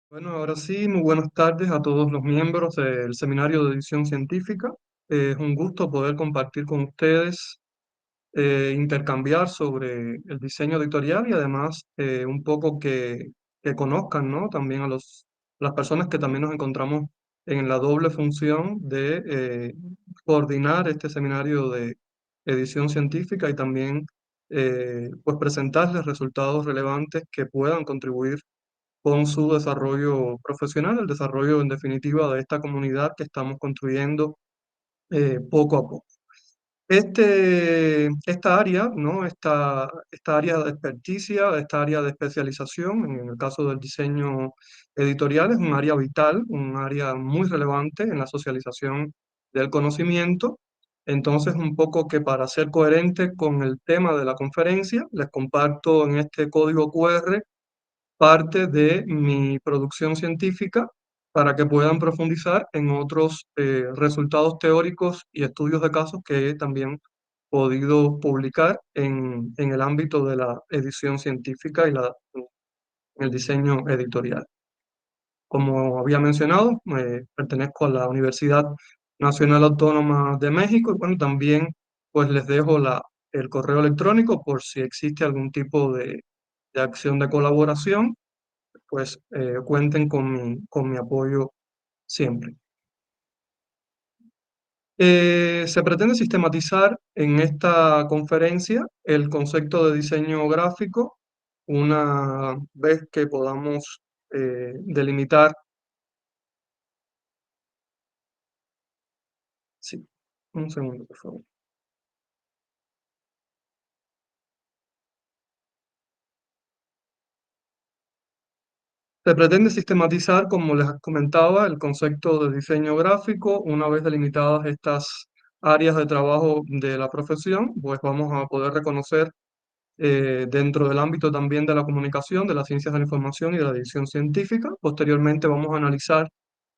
Bueno, ahora sí, muy buenas tardes a todos los miembros del Seminario de Edición Científica. Es un gusto poder compartir con ustedes, intercambiar sobre el diseño editorial y además un poco que conozcan, ¿no? También a las personas que también nos encontramos en la doble función de coordinar este seminario de edición científica y también pues presentarles resultados relevantes que puedan contribuir con su desarrollo profesional, el desarrollo en definitiva de esta comunidad que estamos construyendo poco a poco. Esta área, ¿no? Esta área de experticia, esta área de especialización, en el caso del diseño editorial, es un área vital, un área muy relevante en la socialización del conocimiento. Entonces, un poco que para ser coherente con el tema de la conferencia, les comparto en este código QR parte de mi producción científica para que puedan profundizar en otros resultados teóricos y estudios de casos que he también podido publicar en el ámbito de la edición científica y el diseño editorial. Como había mencionado, pertenezco a la Universidad Nacional Autónoma de México y bueno, también pues les dejo el correo electrónico por si existe algún tipo de acción de colaboración, pues cuenten con mi apoyo siempre. Se pretende sistematizar en esta conferencia el concepto de diseño gráfico, una vez que podamos delimitar, sí, un segundo, por favor. Se pretende sistematizar, como les comentaba, el concepto de diseño gráfico. Una vez delimitadas estas áreas de trabajo de la profesión, pues vamos a poder reconocer dentro del ámbito también de la comunicación, de las ciencias de la información y de la edición científica. Posteriormente vamos a analizar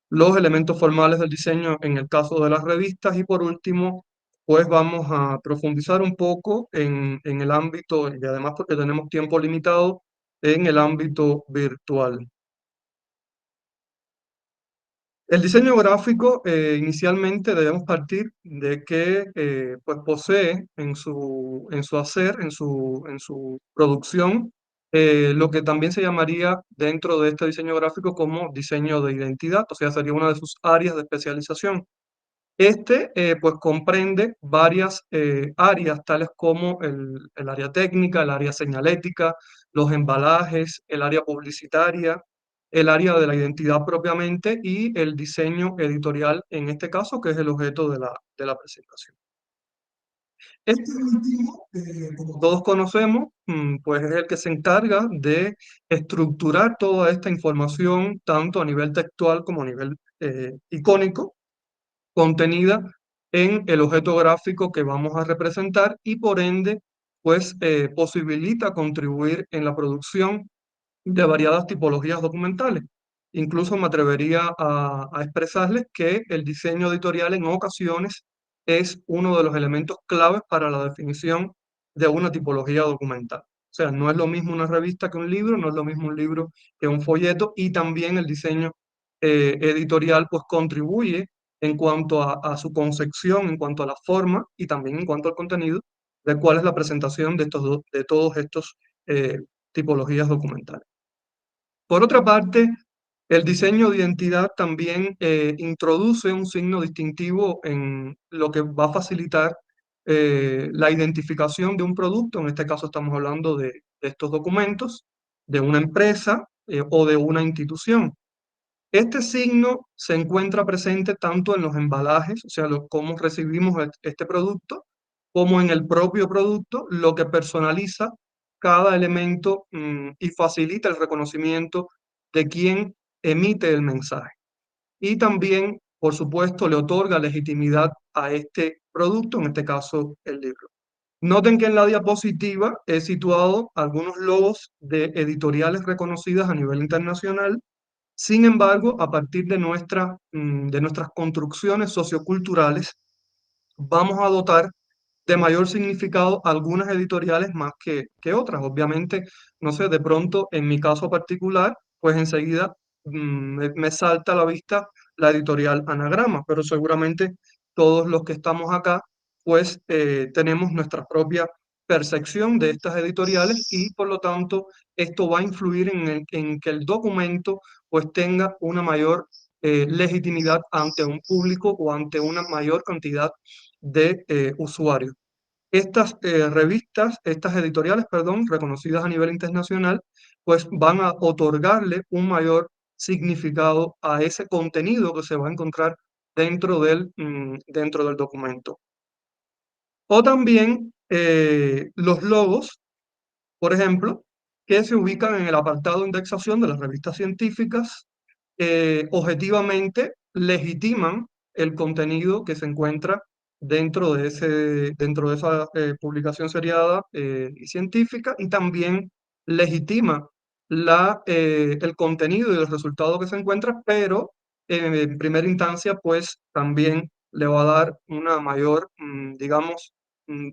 los elementos formales del diseño en el caso de las revistas y por último, pues vamos a profundizar un poco en el ámbito, y además porque tenemos tiempo limitado, en el ámbito virtual. El diseño gráfico, inicialmente debemos partir de que pues posee en su hacer, en su producción, lo que también se llamaría dentro de este diseño gráfico como diseño de identidad, o sea, sería una de sus áreas de especialización. Pues comprende varias áreas, tales como el área técnica, el área señalética, los embalajes, el área publicitaria, el área de la identidad propiamente y el diseño editorial, en este caso, que es el objeto de la presentación. Este último, como todos conocemos, pues es el que se encarga de estructurar toda esta información, tanto a nivel textual como a nivel icónico, contenida en el objeto gráfico que vamos a representar y por ende, pues posibilita contribuir en la producción de variadas tipologías documentales. Incluso me atrevería a expresarles que el diseño editorial en ocasiones es uno de los elementos claves para la definición de una tipología documental. O sea, no es lo mismo una revista que un libro, no es lo mismo un libro que un folleto y también el diseño editorial pues contribuye en cuanto a su concepción, en cuanto a la forma y también en cuanto al contenido de cuál es la presentación de, de todos estos tipologías documentales. Por otra parte, el diseño de identidad también introduce un signo distintivo en lo que va a facilitar la identificación de un producto. En este caso estamos hablando de estos documentos, de una empresa o de una institución. Este signo se encuentra presente tanto en los embalajes, o sea, cómo recibimos este producto, como en el propio producto, lo que personaliza cada elemento y facilita el reconocimiento de quien emite el mensaje. Y también, por supuesto, le otorga legitimidad a este producto, en este caso el libro. Noten que en la diapositiva he situado algunos logos de editoriales reconocidas a nivel internacional. Sin embargo, a partir de nuestras construcciones socioculturales, vamos a dotar de mayor significado algunas editoriales más que otras. Obviamente, no sé, de pronto, en mi caso particular, pues enseguida me salta a la vista la editorial Anagrama, pero seguramente todos los que estamos acá, pues tenemos nuestra propia percepción de estas editoriales y por lo tanto esto va a influir en que el documento pues tenga una mayor legitimidad ante un público o ante una mayor cantidad de usuarios. Estas revistas, estas editoriales, perdón, reconocidas a nivel internacional, pues van a otorgarle un mayor significado a ese contenido que se va a encontrar dentro del documento. O también los logos, por ejemplo, que se ubican en el apartado de indexación de las revistas científicas, objetivamente legitiman el contenido que se encuentra dentro de esa publicación seriada y científica y también legitima el contenido y el resultado que se encuentra, pero en primera instancia pues también le va a dar una mayor, digamos,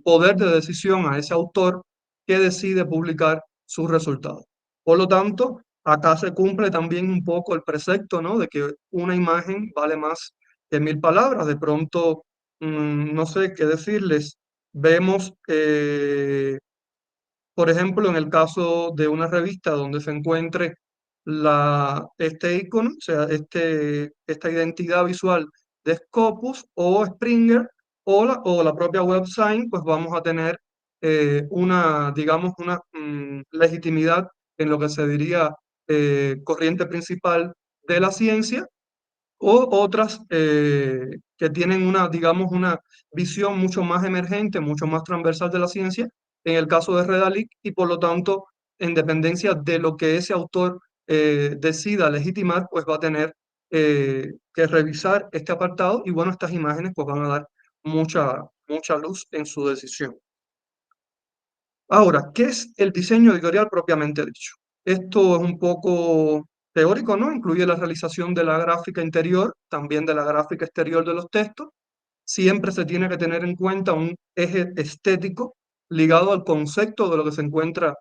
poder de decisión a ese autor que decide publicar sus resultados. Por lo tanto, acá se cumple también un poco el precepto, ¿no? De que una imagen vale más que 1000 palabras. De pronto, no sé qué decirles. Vemos por ejemplo, en el caso de una revista donde se encuentre este icono, o sea, esta identidad visual de Scopus o Springer o la propia website, pues vamos a tener digamos, una legitimidad en lo que se diría corriente principal de la ciencia o otras que tienen digamos, una visión mucho más emergente, mucho más transversal de la ciencia, en el caso de Redalic, y por lo tanto, en dependencia de lo que ese autor decida legitimar, pues va a tener que revisar este apartado y bueno, estas imágenes pues van a dar mucha luz en su decisión. Ahora, ¿qué es el diseño editorial propiamente dicho? Esto es un poco teórico, ¿no? Incluye la realización de la gráfica interior, también de la gráfica exterior de los textos. Siempre se tiene que tener en cuenta un eje estético ligado al concepto de lo que se encuentra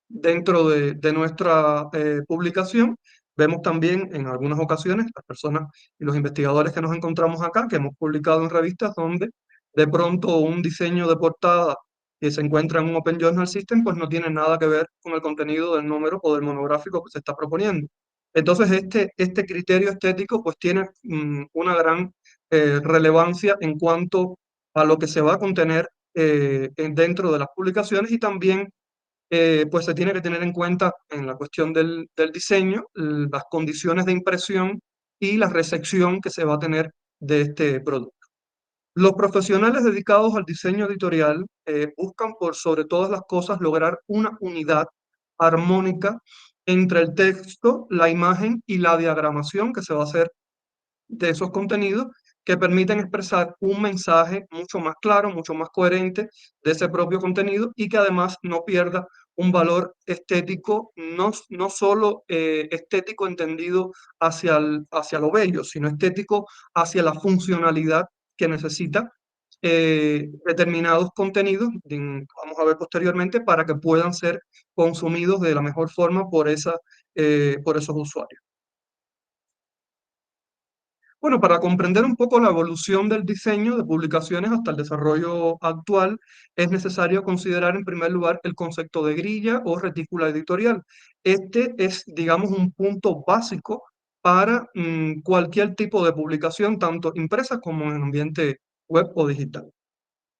dentro de nuestra publicación. Vemos también en algunas ocasiones las personas y los investigadores que nos encontramos acá, que hemos publicado en revistas donde de pronto un diseño de portada que se encuentra en un Open Journal System, pues no tiene nada que ver con el contenido del número o del monográfico que se está proponiendo. Entonces, este criterio estético pues tiene una gran relevancia en cuanto a lo que se va a contener dentro de las publicaciones y también pues se tiene que tener en cuenta en la cuestión del diseño las condiciones de impresión y la recepción que se va a tener de este producto. Los profesionales dedicados al diseño editorial buscan por sobre todas las cosas lograr una unidad armónica entre el texto, la imagen y la diagramación que se va a hacer de esos contenidos que permiten expresar un mensaje mucho más claro, mucho más coherente de ese propio contenido y que además no pierda un valor estético, no solo estético entendido hacia lo bello, sino estético hacia la funcionalidad que necesita determinados contenidos, vamos a ver posteriormente, para que puedan ser consumidos de la mejor forma por esos usuarios. Bueno, para comprender un poco la evolución del diseño de publicaciones hasta el desarrollo actual, es necesario considerar en primer lugar el concepto de grilla o retícula editorial. Este es, digamos, un punto básico para cualquier tipo de publicación, tanto impresa como en ambiente web o digital.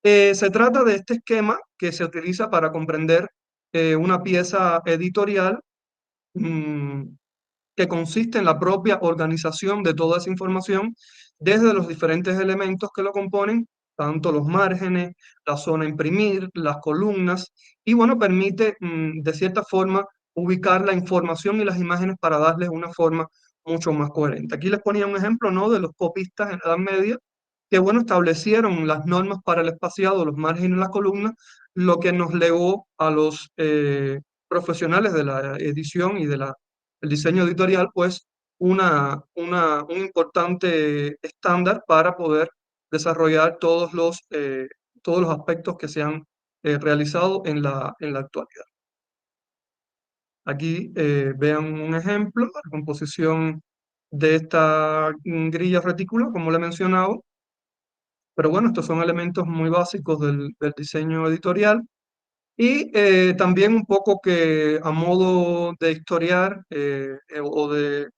Se trata de este esquema que se utiliza para comprender una pieza editorial mm, que consiste en la propia organización de toda esa información desde los diferentes elementos que lo componen, tanto los márgenes, la zona a imprimir, las columnas, y bueno, permite de cierta forma ubicar la información y las imágenes para darles una forma mucho más coherente. Aquí les ponía un ejemplo, ¿no? De los copistas en la Edad Media, que bueno, establecieron las normas para el espaciado, los márgenes y las columnas, lo que nos legó a los profesionales de la edición y el diseño editorial, pues un importante estándar para poder desarrollar todos los aspectos que se han realizado en la actualidad. Aquí vean un ejemplo, la composición de esta grilla retícula, como le he mencionado. Pero bueno, estos son elementos muy básicos del diseño editorial. Y también un poco que a modo de historiar o de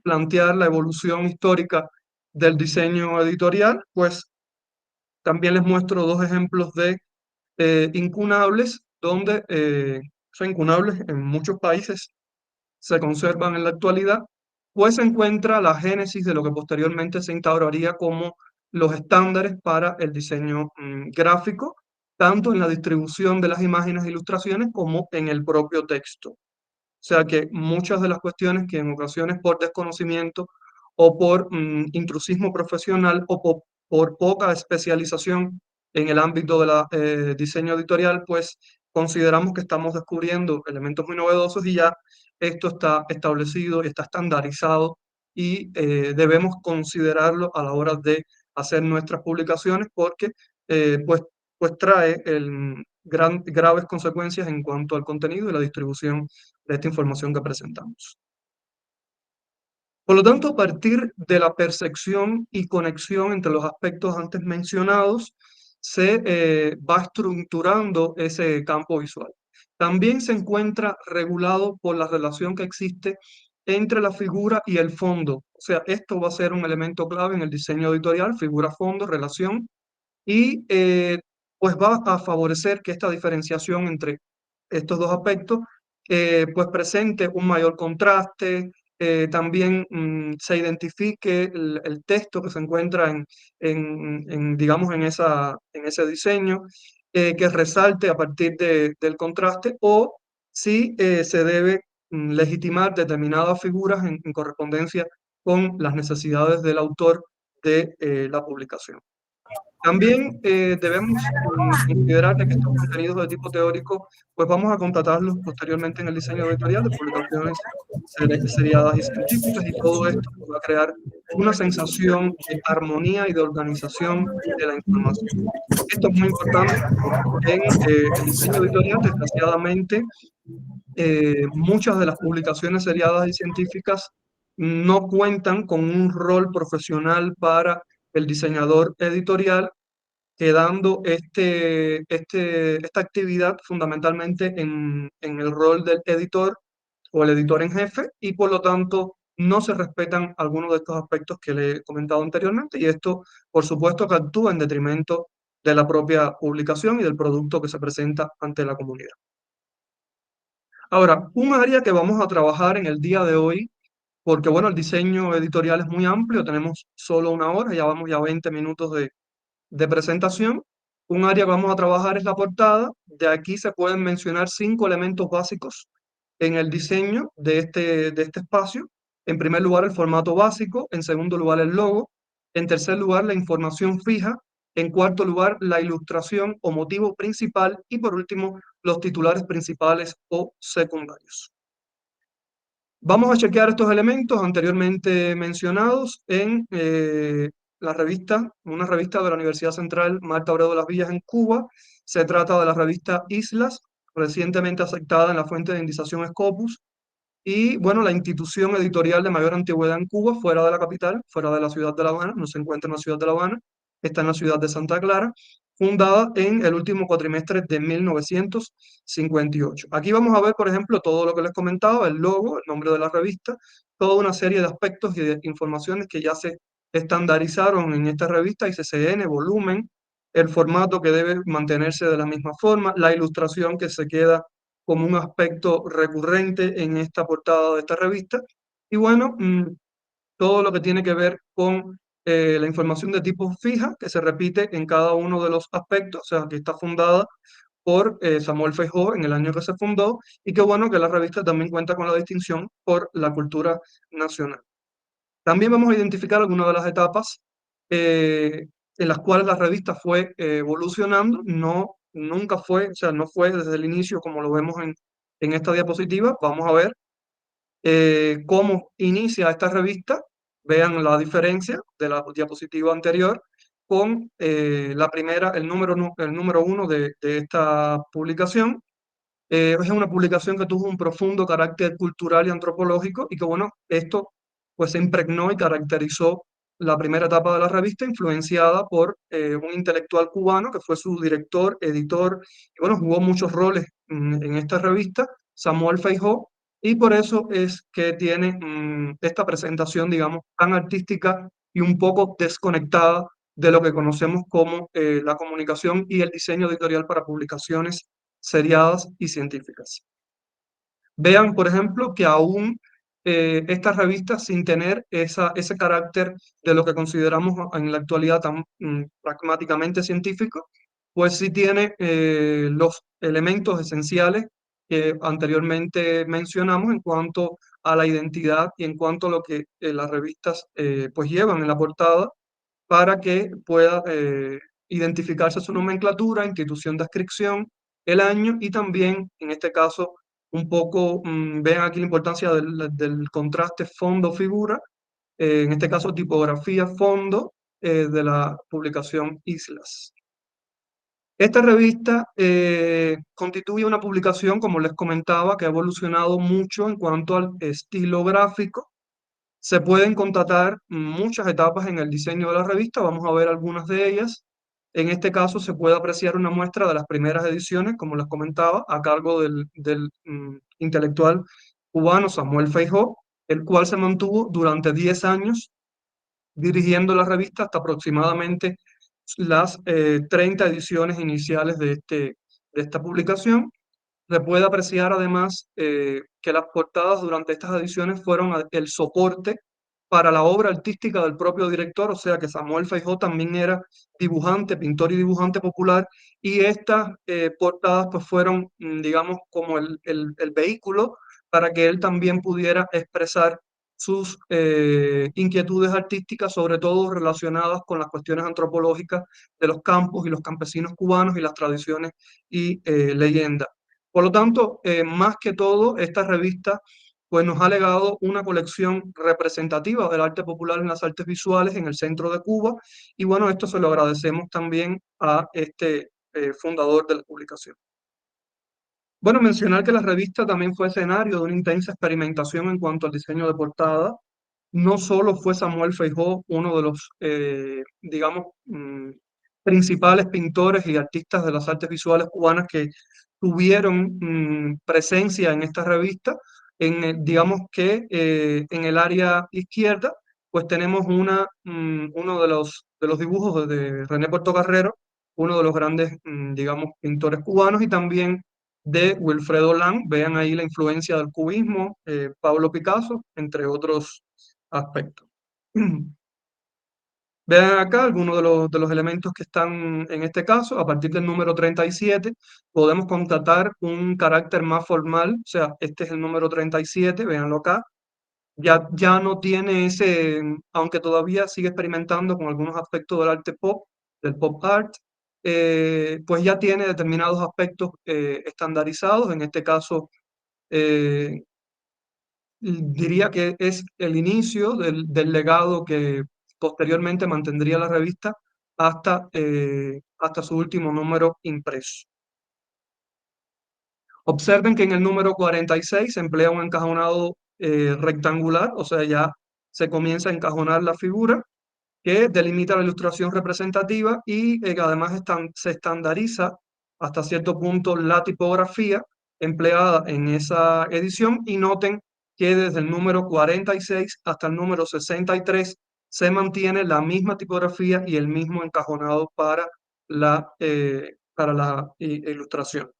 plantear la evolución histórica del diseño editorial, pues también les muestro dos ejemplos de incunables, donde son incunables en muchos países, se conservan en la actualidad, pues se encuentra la génesis de lo que posteriormente se instauraría como los estándares para el diseño gráfico, tanto en la distribución de las imágenes e ilustraciones como en el propio texto. O sea que muchas de las cuestiones que en ocasiones por desconocimiento o por intrusismo profesional o por poca especialización en el ámbito del diseño editorial, pues consideramos que estamos descubriendo elementos muy novedosos y ya esto está establecido y está estandarizado y debemos considerarlo a la hora de hacer nuestras publicaciones porque pues, pues trae graves consecuencias en cuanto al contenido y la distribución de esta información que presentamos. Por lo tanto, a partir de la percepción y conexión entre los aspectos antes mencionados, se va estructurando ese campo visual. También se encuentra regulado por la relación que existe entre la figura y el fondo. O sea, esto va a ser un elemento clave en el diseño editorial, figura-fondo, relación, y pues va a favorecer que esta diferenciación entre estos dos aspectos pues presente un mayor contraste, también se identifique el texto que se encuentra digamos, en ese diseño, que resalte a partir del contraste o si se debe legitimar determinadas figuras en correspondencia con las necesidades del autor de la publicación. También debemos considerar de que estos contenidos de tipo teórico, pues vamos a contratarlos posteriormente en el diseño editorial de publicaciones seriadas y científicas, y todo esto pues, va a crear una sensación de armonía y de organización de la información. Esto es muy importante en el diseño editorial. Desgraciadamente, muchas de las publicaciones seriadas y científicas no cuentan con un rol profesional para el diseñador editorial, quedando esta actividad fundamentalmente en el rol del editor o el editor en jefe, y por lo tanto no se respetan algunos de estos aspectos que le he comentado anteriormente, y esto por supuesto que actúa en detrimento de la propia publicación y del producto que se presenta ante la comunidad. Ahora, un área que vamos a trabajar en el día de hoy, porque bueno, el diseño editorial es muy amplio, tenemos solo una hora, ya vamos ya 20 minutos de presentación. Un área que vamos a trabajar es la portada. De aquí se pueden mencionar 5 elementos básicos en el diseño de este espacio. En primer lugar, el formato básico. En segundo lugar, el logo. En tercer lugar, la información fija. En cuarto lugar, la ilustración o motivo principal. Y por último, los titulares principales o secundarios. Vamos a chequear estos elementos anteriormente mencionados en una revista de la Universidad Central Marta Abreu de las Villas en Cuba. Se trata de la revista Islas, recientemente aceptada en la fuente de indización Scopus. Y bueno, la institución editorial de mayor antigüedad en Cuba, fuera de la capital, fuera de la ciudad de La Habana, no se encuentra en la ciudad de La Habana, está en la ciudad de Santa Clara, fundada en el último cuatrimestre de 1958. Aquí vamos a ver, por ejemplo, todo lo que les comentaba, el logo, el nombre de la revista, toda una serie de aspectos y de informaciones que ya se estandarizaron en esta revista, ICCN, volumen, el formato que debe mantenerse de la misma forma, la ilustración que se queda como un aspecto recurrente en esta portada de esta revista. Y bueno, todo lo que tiene que ver con la información de tipo fija, que se repite en cada uno de los aspectos, o sea, que está fundada por Samuel Feijó en el año que se fundó, y qué bueno que la revista también cuenta con la distinción por la cultura nacional. También vamos a identificar algunas de las etapas eh, en las cuales la revista fue evolucionando. Nunca fue, o sea, no fue desde el inicio como lo vemos en esta diapositiva. Vamos a ver cómo inicia esta revista. Vean la diferencia de la diapositiva anterior con la primera, el número 1 de esta publicación. Es una publicación que tuvo un profundo carácter cultural y antropológico y que, bueno, esto pues se impregnó y caracterizó la primera etapa de la revista, influenciada por un intelectual cubano que fue su director, editor, y bueno, jugó muchos roles en esta revista, Samuel Feijó, y por eso es que tiene esta presentación, digamos, tan artística y un poco desconectada de lo que conocemos como la comunicación y el diseño editorial para publicaciones seriadas y científicas. Vean, por ejemplo, que aún estas revistas, sin tener ese carácter de lo que consideramos en la actualidad tan pragmáticamente científico, pues sí tiene los elementos esenciales que anteriormente mencionamos en cuanto a la identidad y en cuanto a lo que las revistas pues llevan en la portada para que pueda identificarse su nomenclatura, institución de adscripción, el año y también, en este caso, un poco, vean aquí la importancia del contraste fondo-figura, en este caso tipografía-fondo de la publicación Islas. Esta revista constituye una publicación, como les comentaba, que ha evolucionado mucho en cuanto al estilo gráfico. Se pueden constatar muchas etapas en el diseño de la revista, vamos a ver algunas de ellas. En este caso se puede apreciar una muestra de las primeras ediciones, como les comentaba, a cargo del intelectual cubano Samuel Feijó, el cual se mantuvo durante 10 años dirigiendo la revista hasta aproximadamente las 30 ediciones iniciales de esta publicación. Se puede apreciar además que las portadas durante estas ediciones fueron el soporte para la obra artística del propio director, o sea que Samuel Feijó también era dibujante, pintor y dibujante popular, y estas portadas pues fueron, digamos, como el vehículo para que él también pudiera expresar sus inquietudes artísticas, sobre todo relacionadas con las cuestiones antropológicas de los campos y los campesinos cubanos y las tradiciones y leyendas. Por lo tanto, más que todo, esta revista pues, nos ha legado una colección representativa del arte popular en las artes visuales en el centro de Cuba y bueno, esto se lo agradecemos también a este fundador de la publicación. Bueno, mencionar que la revista también fue escenario de una intensa experimentación en cuanto al diseño de portada. No solo fue Samuel Feijó uno de los, digamos, principales pintores y artistas de las artes visuales cubanas que tuvieron presencia en esta revista, digamos que en el área izquierda, pues tenemos uno de los dibujos de René Portocarrero, uno de los grandes, digamos, pintores cubanos y también de Wilfredo Lang. Vean ahí la influencia del cubismo, Pablo Picasso, entre otros aspectos. Vean acá algunos de los elementos que están en este caso. A partir del número 37 podemos constatar un carácter más formal, o sea, este es el número 37, véanlo acá. Ya no tiene ese, aunque todavía sigue experimentando con algunos aspectos del arte pop, del pop art, pues ya tiene determinados aspectos estandarizados. En este caso, eh, diría que es el inicio del legado que posteriormente mantendría la revista hasta su último número impreso. Observen que en el número 46 se emplea un encajonado rectangular, o sea, ya se comienza a encajonar la figura que delimita la ilustración representativa y además se estandariza hasta cierto punto la tipografía empleada en esa edición y noten que desde el número 46 hasta el número 63 se mantiene la misma tipografía y el mismo encajonado para la ilustración.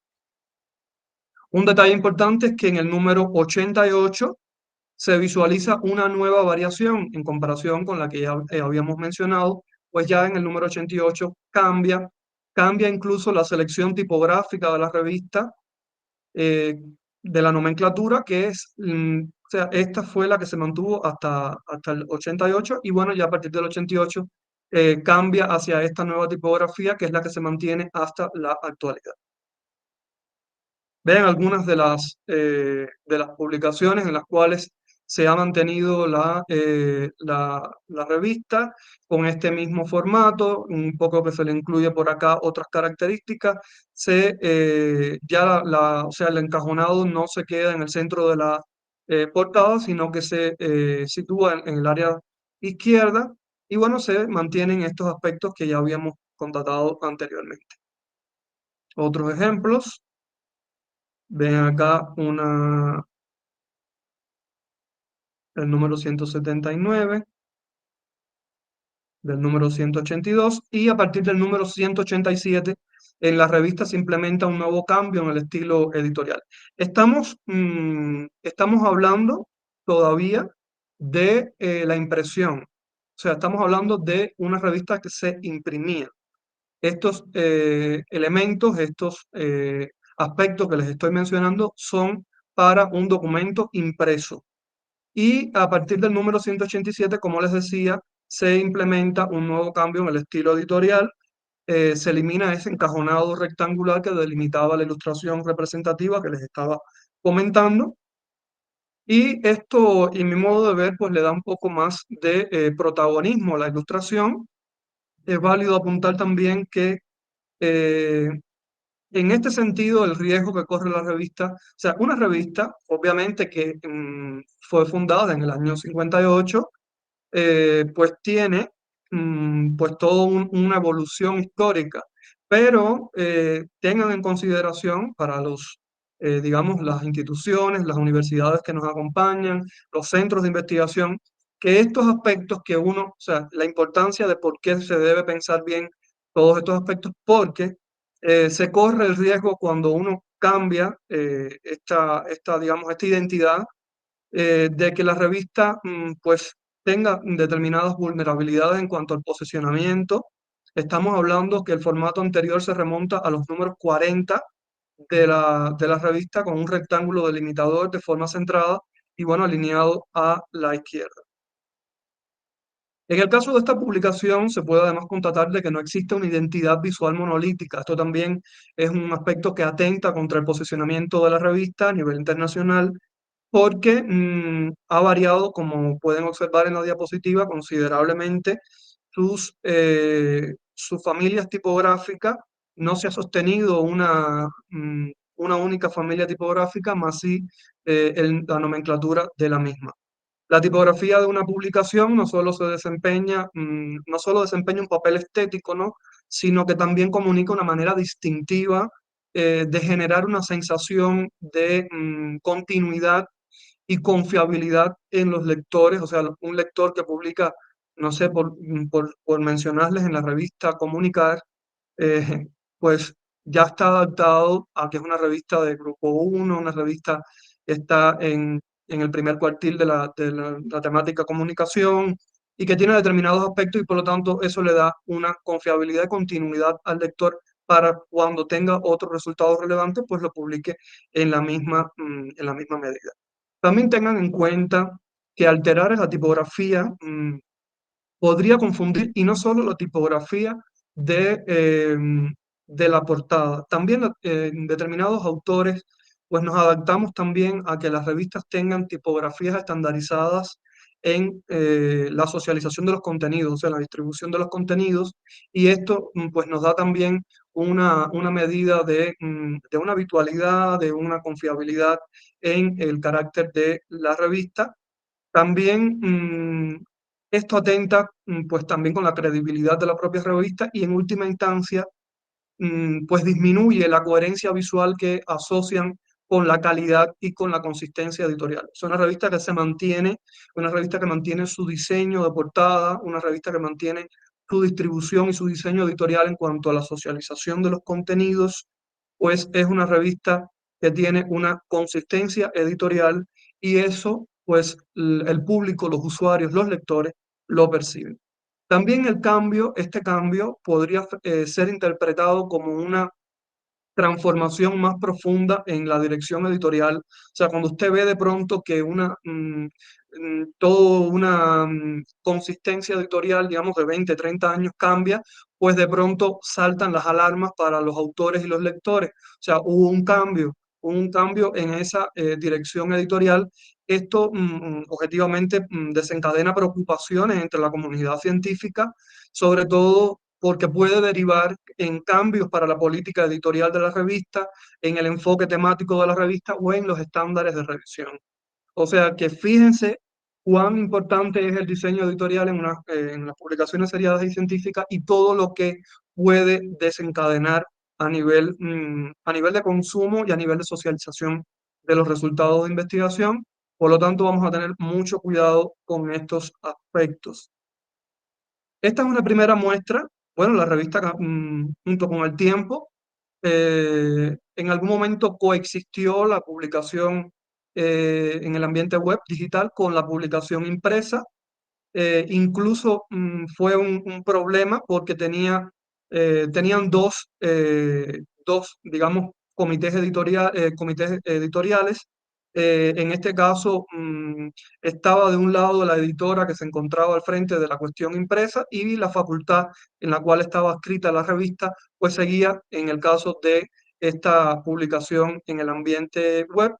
Un detalle importante es que en el número 88 se visualiza una nueva variación en comparación con la que ya habíamos mencionado, pues ya en el número 88 cambia incluso la selección tipográfica de la revista, de la nomenclatura, que es, o sea, esta fue la que se mantuvo hasta el 88 y bueno, ya a partir del 88 cambia hacia esta nueva tipografía que es la que se mantiene hasta la actualidad. Vean algunas de las publicaciones en las cuales se ha mantenido la revista con este mismo formato, un poco que se le incluye por acá otras características. Ya o sea, el encajonado no se queda en el centro de la portada, sino que se sitúa en el área izquierda y bueno, se mantienen estos aspectos que ya habíamos constatado anteriormente. Otros ejemplos, ven acá el número 179, del número 182 y a partir del número 187 en la revista se implementa un nuevo cambio en el estilo editorial. Estamos hablando todavía de la impresión, o sea, estamos hablando de una revista que se imprimía. Estos elementos, estos aspectos que les estoy mencionando son para un documento impreso. Y a partir del número 187, como les decía, se implementa un nuevo cambio en el estilo editorial. Se elimina ese encajonado rectangular que delimitaba la ilustración representativa que les estaba comentando. Y esto, en mi modo de ver, pues le da un poco más de protagonismo a la ilustración. Es válido apuntar también que eh, en este sentido, el riesgo que corre la revista, o sea, una revista, obviamente que fue fundada en el año 58, pues tiene pues toda una evolución histórica, pero tengan en consideración para digamos, las instituciones, las universidades que nos acompañan, los centros de investigación, que estos aspectos que o sea, la importancia de por qué se debe pensar bien todos estos aspectos, porque se corre el riesgo cuando uno cambia digamos, esta identidad de que la revista pues tenga determinadas vulnerabilidades en cuanto al posicionamiento. Estamos hablando que el formato anterior se remonta a los números 40 de la revista con un rectángulo delimitador de forma centrada y bueno, alineado a la izquierda. En el caso de esta publicación se puede además constatar de que no existe una identidad visual monolítica. Esto también es un aspecto que atenta contra el posicionamiento de la revista a nivel internacional porque ha variado, como pueden observar en la diapositiva, considerablemente sus familias tipográficas. No se ha sostenido una única familia tipográfica, más sí la nomenclatura de la misma. La tipografía de una publicación no solo desempeña un papel estético, ¿no? Sino que también comunica una manera distintiva de generar una sensación de continuidad y confiabilidad en los lectores, o sea, un lector que publica, no sé, por mencionarles en la revista Comunicar, eh, pues ya está adaptado a que es una revista de Grupo 1, una revista que está en el primer cuartil la temática comunicación y que tiene determinados aspectos y por lo tanto eso le da una confiabilidad y continuidad al lector para cuando tenga otros resultados relevantes, pues lo publique en la misma medida. También tengan en cuenta que alterar la tipografía podría confundir, y no solo la tipografía de la portada, también determinados autores, pues nos adaptamos también a que las revistas tengan tipografías estandarizadas en la socialización de los contenidos, o sea, la distribución de los contenidos, y esto pues nos da también una medida de una habitualidad, de una confiabilidad en el carácter de la revista. También esto atenta pues también con la credibilidad de la propia revista y en última instancia pues disminuye la coherencia visual que asocian con la calidad y con la consistencia editorial. Es una revista que se mantiene, una revista que mantiene su diseño de portada, una revista que mantiene su distribución y su diseño editorial en cuanto a la socialización de los contenidos, pues es una revista que tiene una consistencia editorial y eso, pues el público, los usuarios, los lectores lo perciben. También este cambio podría ser interpretado como una transformación más profunda en la dirección editorial. O sea, cuando usted ve de pronto que toda una consistencia editorial, digamos, de 20, 30 años cambia, pues de pronto saltan las alarmas para los autores y los lectores. O sea, hubo un cambio, un cambio en esa dirección editorial. Esto objetivamente desencadena preocupaciones entre la comunidad científica, sobre todo porque puede derivar en cambios para la política editorial de la revista, en el enfoque temático de la revista o en los estándares de revisión. O sea que fíjense cuán importante es el diseño editorial en las publicaciones seriadas y científicas y todo lo que puede desencadenar a nivel de consumo y a nivel de socialización de los resultados de investigación. Por lo tanto, vamos a tener mucho cuidado con estos aspectos. Esta es una primera muestra. Bueno, la revista, junto con el tiempo, en algún momento coexistió la publicación en el ambiente web digital con la publicación impresa. Incluso fue un problema porque tenían dos, digamos, comités editoriales. En este caso, estaba de un lado la editora que se encontraba al frente de la cuestión impresa y la facultad en la cual estaba escrita la revista, pues seguía en el caso de esta publicación en el ambiente web.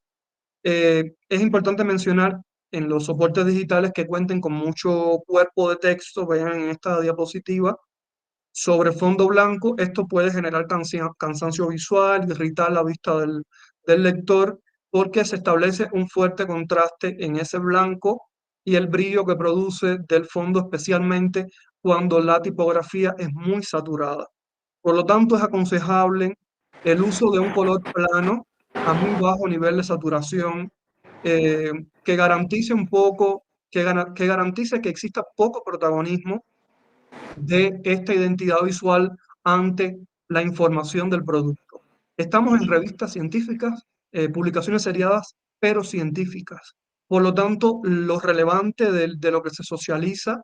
Es importante mencionar en los soportes digitales que cuenten con mucho cuerpo de texto, vean en esta diapositiva, sobre fondo blanco. Esto puede generar cansancio visual, irritar la vista del lector, porque se establece un fuerte contraste en ese blanco y el brillo que produce del fondo, especialmente cuando la tipografía es muy saturada. Por lo tanto, es aconsejable el uso de un color plano a muy bajo nivel de saturación, que garantice un poco, que garantice que exista poco protagonismo de esta identidad visual ante la información del producto. Estamos en revistas científicas, publicaciones seriadas, pero científicas. Por lo tanto, lo relevante de lo que se socializa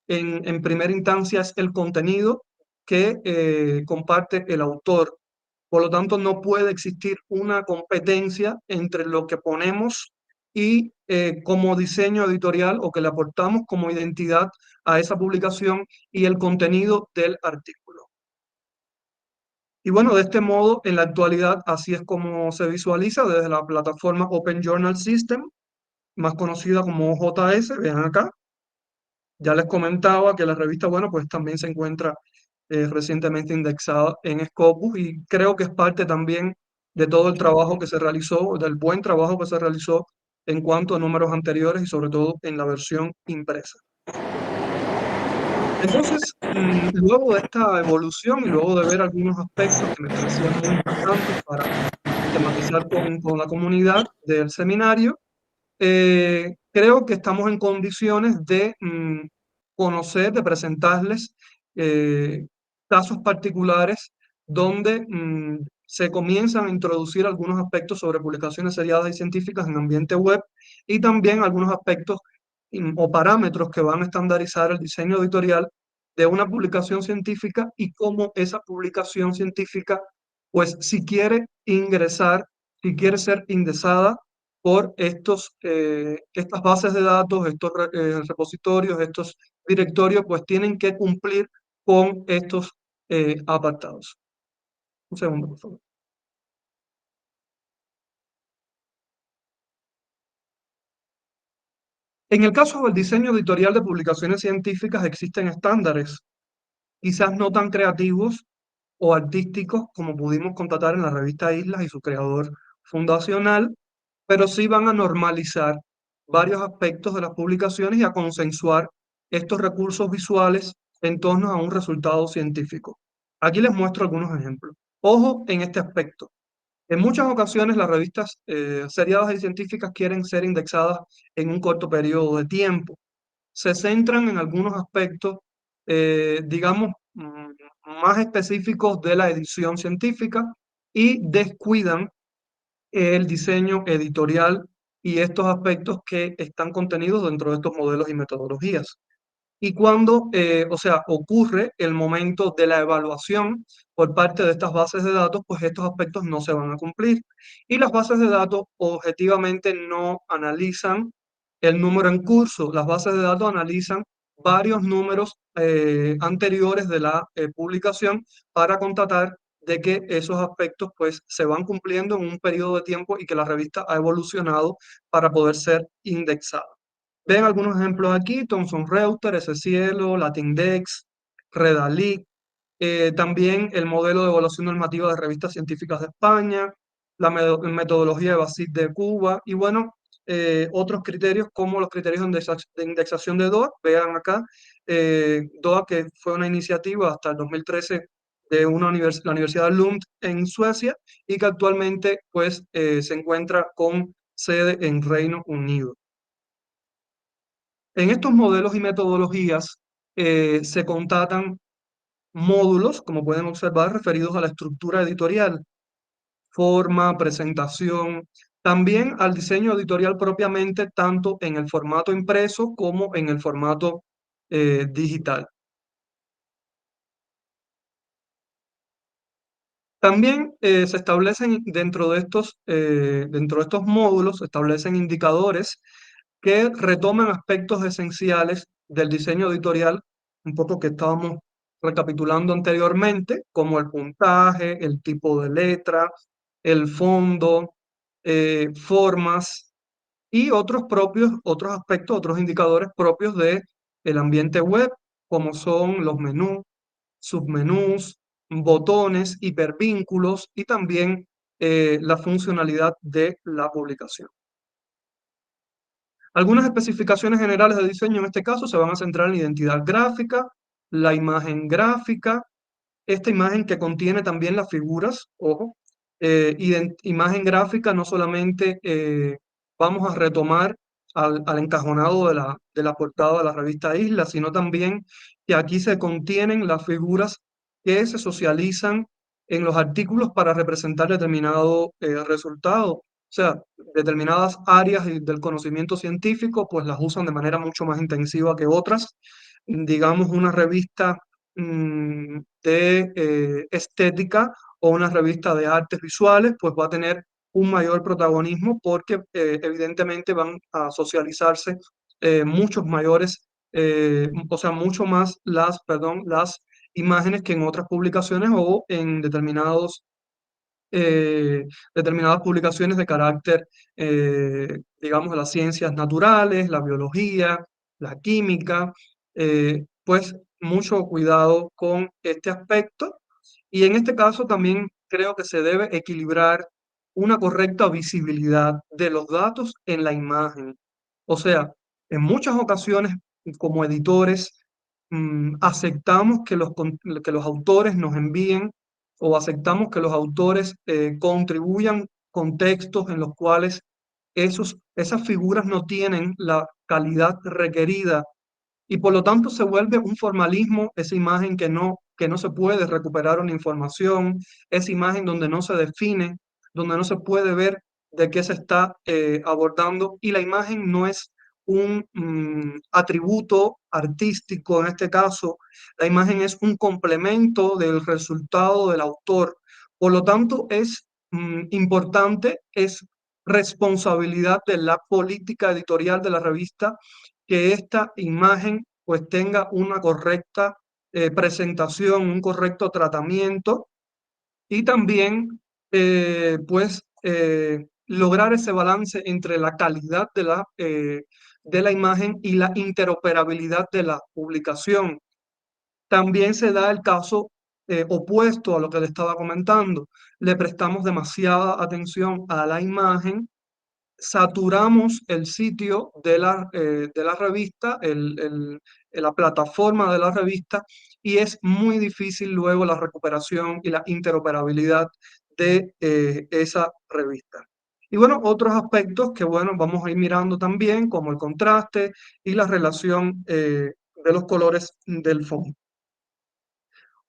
en primera instancia es el contenido que comparte el autor. Por lo tanto, no puede existir una competencia entre lo que ponemos y como diseño editorial o que le aportamos como identidad a esa publicación y el contenido del artículo. Y bueno, de este modo, en la actualidad, así es como se visualiza desde la plataforma Open Journal System, más conocida como OJS. Vean acá. Ya les comentaba que la revista, bueno, pues también se encuentra recientemente indexada en Scopus y creo que es parte también de todo el trabajo que se realizó, del buen trabajo que se realizó en cuanto a números anteriores y sobre todo en la versión impresa. Entonces, luego de esta evolución y luego de ver algunos aspectos que me parecían muy importantes para tematizar con la comunidad del seminario, creo que estamos en condiciones de conocer, de presentarles casos particulares donde se comienzan a introducir algunos aspectos sobre publicaciones seriadas y científicas en ambiente web y también algunos aspectos o parámetros que van a estandarizar el diseño editorial de una publicación científica y cómo esa publicación científica, pues si quiere ingresar, si quiere ser indexada por estas bases de datos, estos repositorios, estos directorios, pues tienen que cumplir con estos apartados. Un segundo, por favor. En el caso del diseño editorial de publicaciones científicas existen estándares, quizás no tan creativos o artísticos como pudimos constatar en la revista Islas y su creador fundacional, pero sí van a normalizar varios aspectos de las publicaciones y a consensuar estos recursos visuales en torno a un resultado científico. Aquí les muestro algunos ejemplos. Ojo en este aspecto. En muchas ocasiones las revistas seriadas y científicas quieren ser indexadas en un corto periodo de tiempo. Se centran en algunos aspectos, digamos, más específicos de la edición científica y descuidan el diseño editorial y estos aspectos que están contenidos dentro de estos modelos y metodologías. Y cuando, o sea, ocurre el momento de la evaluación por parte de estas bases de datos, pues estos aspectos no se van a cumplir. Y las bases de datos objetivamente no analizan el número en curso. Las bases de datos analizan varios números anteriores de la publicación para constatar de que esos aspectos pues se van cumpliendo en un periodo de tiempo y que la revista ha evolucionado para poder ser indexada. Ven algunos ejemplos aquí: Thomson Reuters, Ese Cielo, Latindex, Redalic, también el modelo de evaluación normativa de revistas científicas de España, la metodología de BASIS de Cuba y bueno, otros criterios como los criterios de indexación de DOA. Vean acá, DOA, que fue una iniciativa hasta el 2013 de la Universidad de Lund en Suecia y que actualmente pues se encuentra con sede en Reino Unido. En estos modelos y metodologías se contatan módulos, como pueden observar, referidos a la estructura editorial, forma, presentación, también al diseño editorial propiamente, tanto en el formato impreso como en el formato digital. También se establecen dentro de estos módulos, se establecen indicadores que retoman aspectos esenciales del diseño editorial, un poco que estábamos recapitulando anteriormente, como el puntaje, el tipo de letra, el fondo, formas y otros aspectos, otros indicadores propios de el ambiente web, como son los menús, submenús, botones, hipervínculos y también la funcionalidad de la publicación. Algunas especificaciones generales de diseño en este caso se van a centrar en la identidad gráfica, la imagen gráfica, esta imagen que contiene también las figuras, ojo, imagen gráfica no solamente vamos a retomar al encajonado de la portada de la revista Isla, sino también que aquí se contienen las figuras que se socializan en los artículos para representar determinado resultado. O sea, determinadas áreas del conocimiento científico, pues las usan de manera mucho más intensiva que otras. Digamos, una revista de estética o una revista de artes visuales, pues va a tener un mayor protagonismo porque evidentemente van a socializarse muchos mayores, o sea, mucho más las imágenes que en otras publicaciones o en eh, determinadas publicaciones de carácter, digamos, de las ciencias naturales, la biología, la química, pues mucho cuidado con este aspecto. Y en este caso también creo que se debe equilibrar una correcta visibilidad de los datos en la imagen. O sea, en muchas ocasiones como editores aceptamos que los autores nos envíen o aceptamos que los autores contribuyan con textos en los cuales esas figuras no tienen la calidad requerida y por lo tanto se vuelve un formalismo esa imagen que no se puede recuperar una información, esa imagen donde no se define, donde no se puede ver de qué se está abordando y la imagen no es un atributo artístico en este caso, la imagen es un complemento del resultado del autor. Por lo tanto, es importante, es responsabilidad de la política editorial de la revista que esta imagen pues tenga una correcta presentación, un correcto tratamiento y también lograr ese balance entre la calidad de la imagen y la interoperabilidad de la publicación. También se da el caso opuesto a lo que le estaba comentando. Le prestamos demasiada atención a la imagen, saturamos el sitio de la revista, la plataforma de la revista, y es muy difícil luego la recuperación y la interoperabilidad de esa revista. Y bueno, otros aspectos que bueno, vamos a ir mirando también, como el contraste y la relación de los colores del fondo.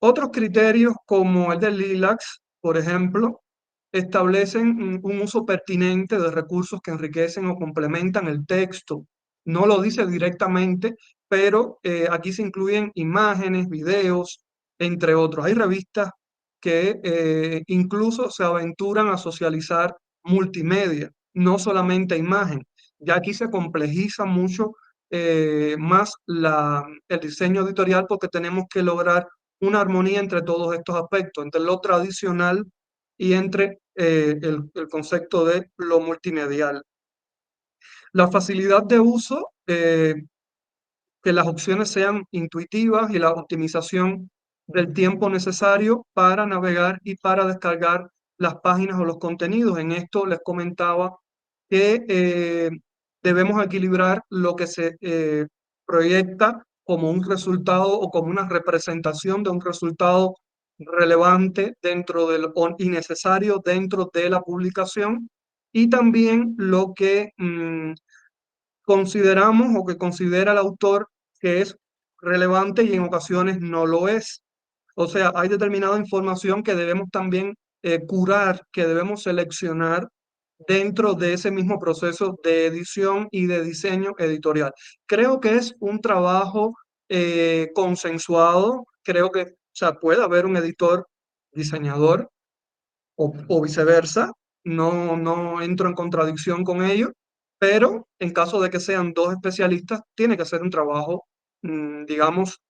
Otros criterios, como el del LILACS, por ejemplo, establecen un uso pertinente de recursos que enriquecen o complementan el texto. No lo dice directamente, pero aquí se incluyen imágenes, videos, entre otros. Hay revistas que incluso se aventuran a socializar multimedia, no solamente imagen. Ya aquí se complejiza mucho más el diseño editorial porque tenemos que lograr una armonía entre todos estos aspectos, entre lo tradicional y entre el concepto de lo multimedial. La facilidad de uso, que las opciones sean intuitivas y la optimización del tiempo necesario para navegar y para descargar las páginas o los contenidos. En esto les comentaba que debemos equilibrar lo que se proyecta como un resultado o como una representación de un resultado relevante dentro del o innecesario dentro de la publicación, y también lo que consideramos o que considera el autor que es relevante y en ocasiones no lo es. O sea, hay determinada información que debemos también curar, que debemos seleccionar dentro de ese mismo proceso de edición y de diseño editorial. Creo que es un trabajo consensuado. Creo que, o sea, puede haber un editor diseñador o viceversa. No entro en contradicción con ello, pero en caso de que sean dos especialistas, tiene que ser un trabajo, digamos,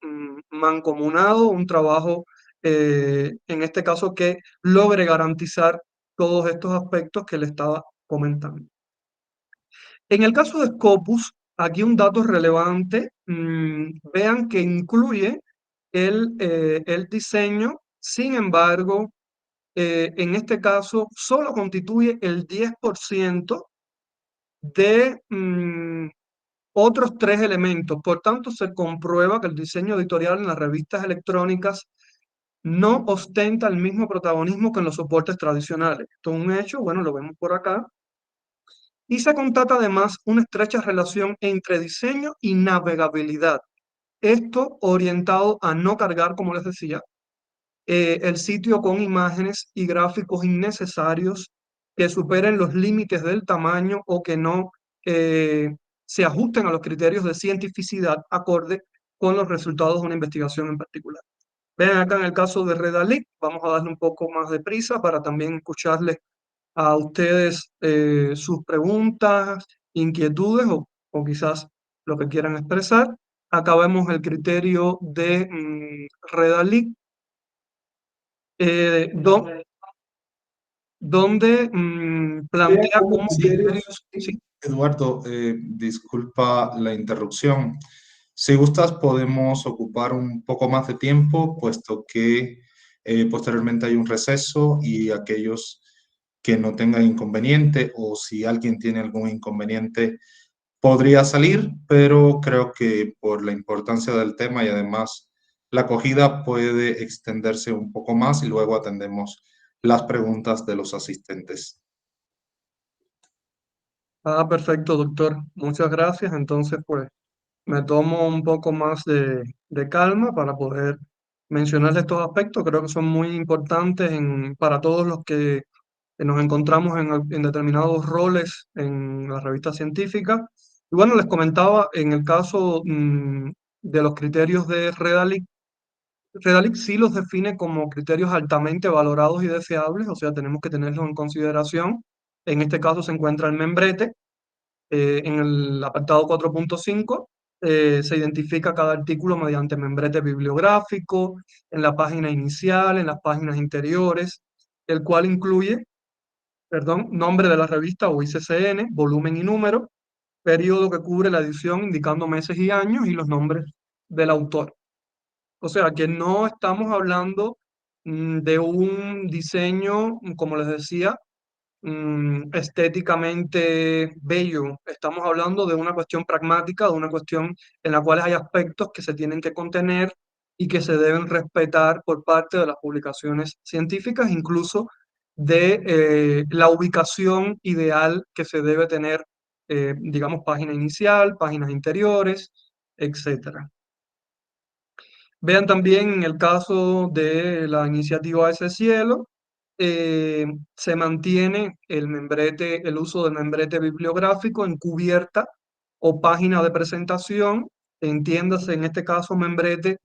mancomunado, un trabajo, en este caso, que logre garantizar todos estos aspectos que le estaba comentando. En el caso de Scopus, aquí un dato relevante, vean que incluye el diseño. Sin embargo, en este caso solo constituye el 10% de otros tres elementos. Por tanto, se comprueba que el diseño editorial en las revistas electrónicas no ostenta el mismo protagonismo que en los soportes tradicionales. Esto es un hecho, bueno, lo vemos por acá. Y se constata además una estrecha relación entre diseño y navegabilidad. Esto orientado a no cargar, como les decía, el sitio con imágenes y gráficos innecesarios que superen los límites del tamaño o que no eh, se ajusten a los criterios de cientificidad acorde con los resultados de una investigación en particular. Vean acá en el caso de Redalic, vamos a darle un poco más de prisa para también escucharles a ustedes sus preguntas, inquietudes o quizás lo que quieran expresar. Acá vemos el criterio de Redalic, do- donde plantea Como como criterios, criterios, sí. Eduardo, disculpa la interrupción. Si gustas, podemos ocupar un poco más de tiempo, puesto que posteriormente hay un receso y aquellos que no tengan inconveniente o si alguien tiene algún inconveniente podría salir, pero creo que por la importancia del tema y además la acogida puede extenderse un poco más y luego atendemos las preguntas de los asistentes. Ah, perfecto, doctor. Muchas gracias. Entonces, pues me tomo un poco más de calma para poder mencionar estos aspectos. Creo que son muy importantes para todos los que nos encontramos en determinados roles en la revista científica. Y bueno, les comentaba en el caso de los criterios de Redalic. Redalic sí los define como criterios altamente valorados y deseables, o sea, tenemos que tenerlos en consideración. En este caso se encuentra el membrete. En el apartado 4.5 se identifica cada artículo mediante membrete bibliográfico, en la página inicial, en las páginas interiores, el cual incluye, perdón, nombre de la revista o ICCN, volumen y número, periodo que cubre la edición indicando meses y años y los nombres del autor. O sea que no estamos hablando de un diseño, como les decía, estéticamente bello. Estamos hablando de una cuestión pragmática, de una cuestión en la cual hay aspectos que se tienen que contener y que se deben respetar por parte de las publicaciones científicas, incluso de la ubicación ideal que se debe tener, digamos, página inicial, páginas interiores, etcétera. Vean también en el caso de la iniciativa Ese Cielo, se mantiene el uso del membrete bibliográfico en cubierta o página de presentación. Entiéndase en este caso membrete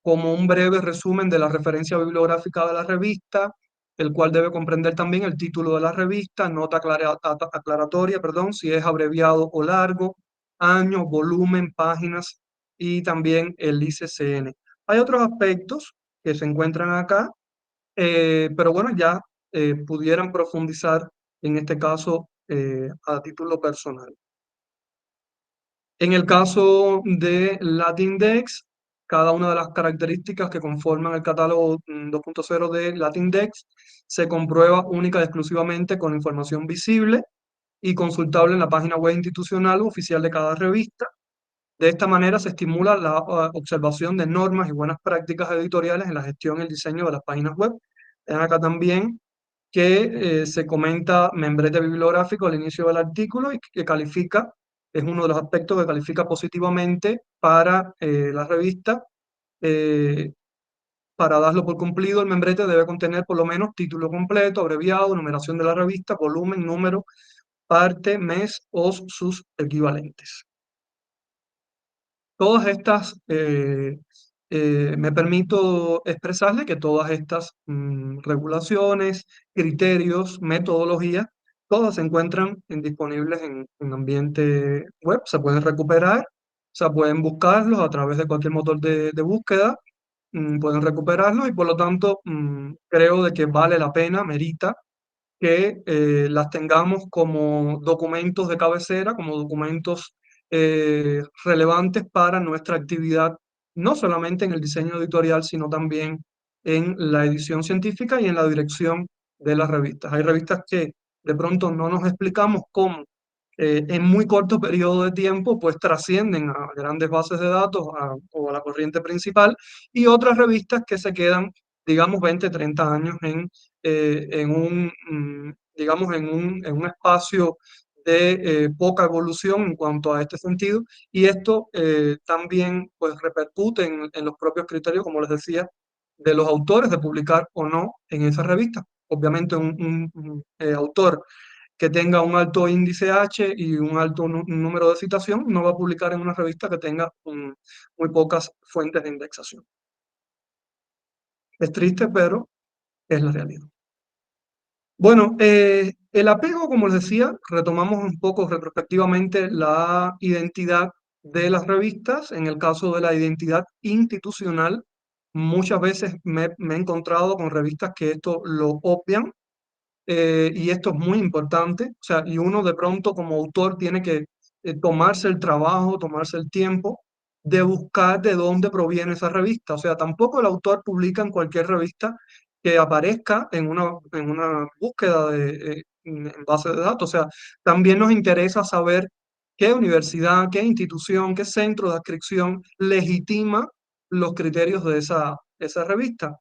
como un breve resumen de la referencia bibliográfica de la revista, el cual debe comprender también el título de la revista, nota aclaratoria, perdón, si es abreviado o largo, año, volumen, páginas y también el ICCN. Hay otros aspectos que se encuentran acá, pero bueno, ya pudieran profundizar en este caso a título personal. En el caso de Latindex, cada una de las características que conforman el catálogo 2.0 de Latindex se comprueba única y exclusivamente con información visible y consultable en la página web institucional o oficial de cada revista. De esta manera se estimula la observación de normas y buenas prácticas editoriales en la gestión y el diseño de las páginas web. Vean acá también que se comenta membrete bibliográfico al inicio del artículo y que califica, es uno de los aspectos que califica positivamente para la revista. eh, para darlo por cumplido, el membrete debe contener por lo menos título completo, abreviado, numeración de la revista, volumen, número, parte, mes o sus equivalentes. Todas estas, me permito expresarle que todas estas regulaciones, criterios, metodologías, todas se encuentran disponibles en ambiente web, se pueden recuperar, o sea, pueden buscarlos a través de cualquier motor de búsqueda, pueden recuperarlos y por lo tanto creo de que vale la pena, merita que las tengamos como documentos de cabecera, como documentos relevantes para nuestra actividad, no solamente en el diseño editorial, sino también en la edición científica y en la dirección de las revistas. Hay revistas que de pronto no nos explicamos cómo en muy corto periodo de tiempo pues trascienden a grandes bases de datos o a la corriente principal y otras revistas que se quedan, digamos, 20, 30 años en un, digamos, en un espacio de poca evolución en cuanto a este sentido, y esto también pues repercute en los propios criterios, como les decía, de los autores de publicar o no en esa revista. Obviamente un autor que tenga un alto índice H y un alto número de citación no va a publicar en una revista que tenga muy pocas fuentes de indexación. Es triste, pero es la realidad. Bueno, el apego, como les decía, retomamos un poco retrospectivamente la identidad de las revistas. En el caso de la identidad institucional, muchas veces me he encontrado con revistas que esto lo obvian, y esto es muy importante. O sea, y uno de pronto como autor tiene que tomarse el trabajo, tomarse el tiempo de buscar de dónde proviene esa revista. O sea, tampoco el autor publica en cualquier revista que aparezca en una búsqueda en base de datos. O sea, también nos interesa saber qué universidad, qué institución, qué centro de adscripción legitima los criterios de esa revista.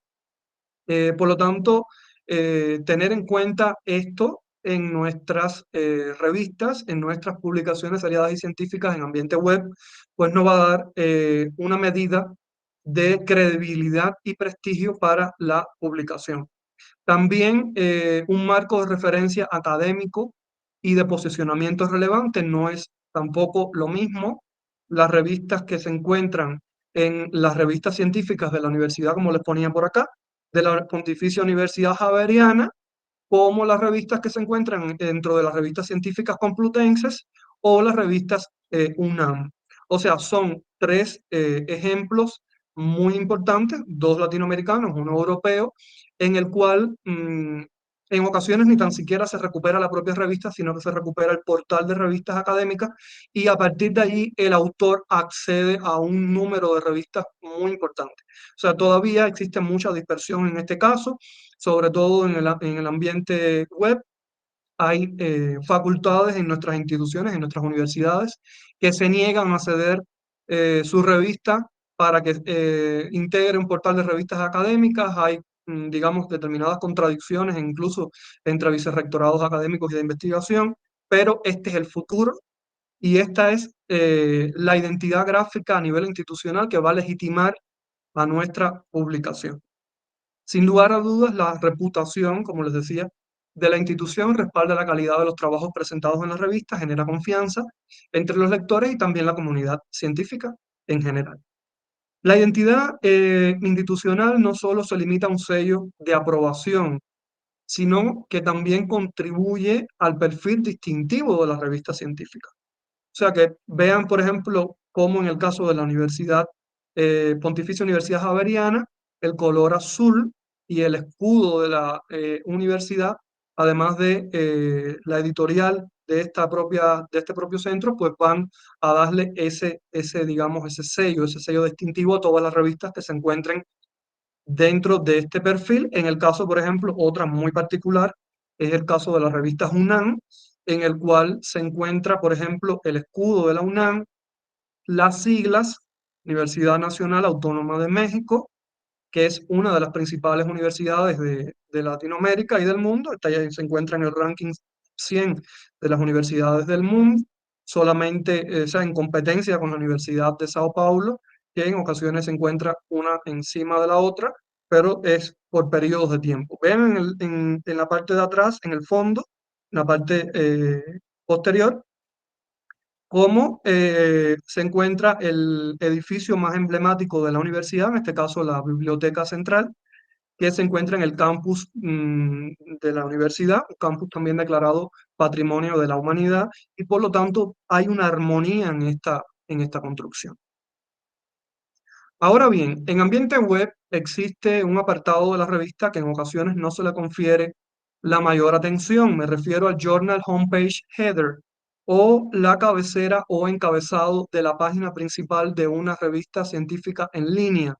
Por lo tanto, tener en cuenta esto en nuestras revistas, en nuestras publicaciones seriadas y científicas en ambiente web, pues nos va a dar una medida de credibilidad y prestigio para la publicación. También un marco de referencia académico y de posicionamiento relevante. No es tampoco lo mismo las revistas que se encuentran en las revistas científicas de la universidad, como les ponía por acá, de la Pontificia Universidad Javeriana, como las revistas que se encuentran dentro de las revistas científicas complutenses o las revistas UNAM. O sea, son tres ejemplos muy importantes, dos latinoamericanos, uno europeo, en el cual en ocasiones ni tan siquiera se recupera la propia revista, sino que se recupera el portal de revistas académicas y a partir de allí el autor accede a un número de revistas muy importante. O sea, todavía existe mucha dispersión en este caso, sobre todo en el ambiente web. Hay facultades en nuestras instituciones, en nuestras universidades, que se niegan a ceder su revista para que integre un portal de revistas académicas. Hay, digamos, determinadas contradicciones incluso entre vicerrectorados académicos y de investigación, pero este es el futuro y esta es la identidad gráfica a nivel institucional que va a legitimar a nuestra publicación. Sin lugar a dudas, la reputación, como les decía, de la institución respalda la calidad de los trabajos presentados en la revista, genera confianza entre los lectores y también la comunidad científica en general. La identidad institucional no solo se limita a un sello de aprobación, sino que también contribuye al perfil distintivo de la revista científica. O sea, que vean, por ejemplo, cómo en el caso de la Pontificia Universidad Javeriana, el color azul y el escudo de la universidad, además de la editorial de este propio centro, pues van a darle digamos, ese sello distintivo a todas las revistas que se encuentren dentro de este perfil. En el caso, por ejemplo, otra muy particular es el caso de la revista UNAM, en el cual se encuentra, por ejemplo, el escudo de la UNAM, las siglas Universidad Nacional Autónoma de México, que es una de las principales universidades de Latinoamérica y del mundo. Se encuentra en el ranking 100 de las universidades del mundo, solamente, o sea, en competencia con la Universidad de Sao Paulo, que en ocasiones se encuentra una encima de la otra, pero es por periodos de tiempo. Vean en la parte de atrás, en el fondo, en la parte posterior, cómo se encuentra el edificio más emblemático de la universidad, en este caso la Biblioteca Central, que se encuentra en el campus de la universidad, un campus también declarado Patrimonio de la Humanidad, y por lo tanto hay una armonía en esta construcción. Ahora bien, en ambiente web existe un apartado de la revista que en ocasiones no se le confiere la mayor atención. Me refiero al Journal Homepage Header o la cabecera o encabezado de la página principal de una revista científica en línea.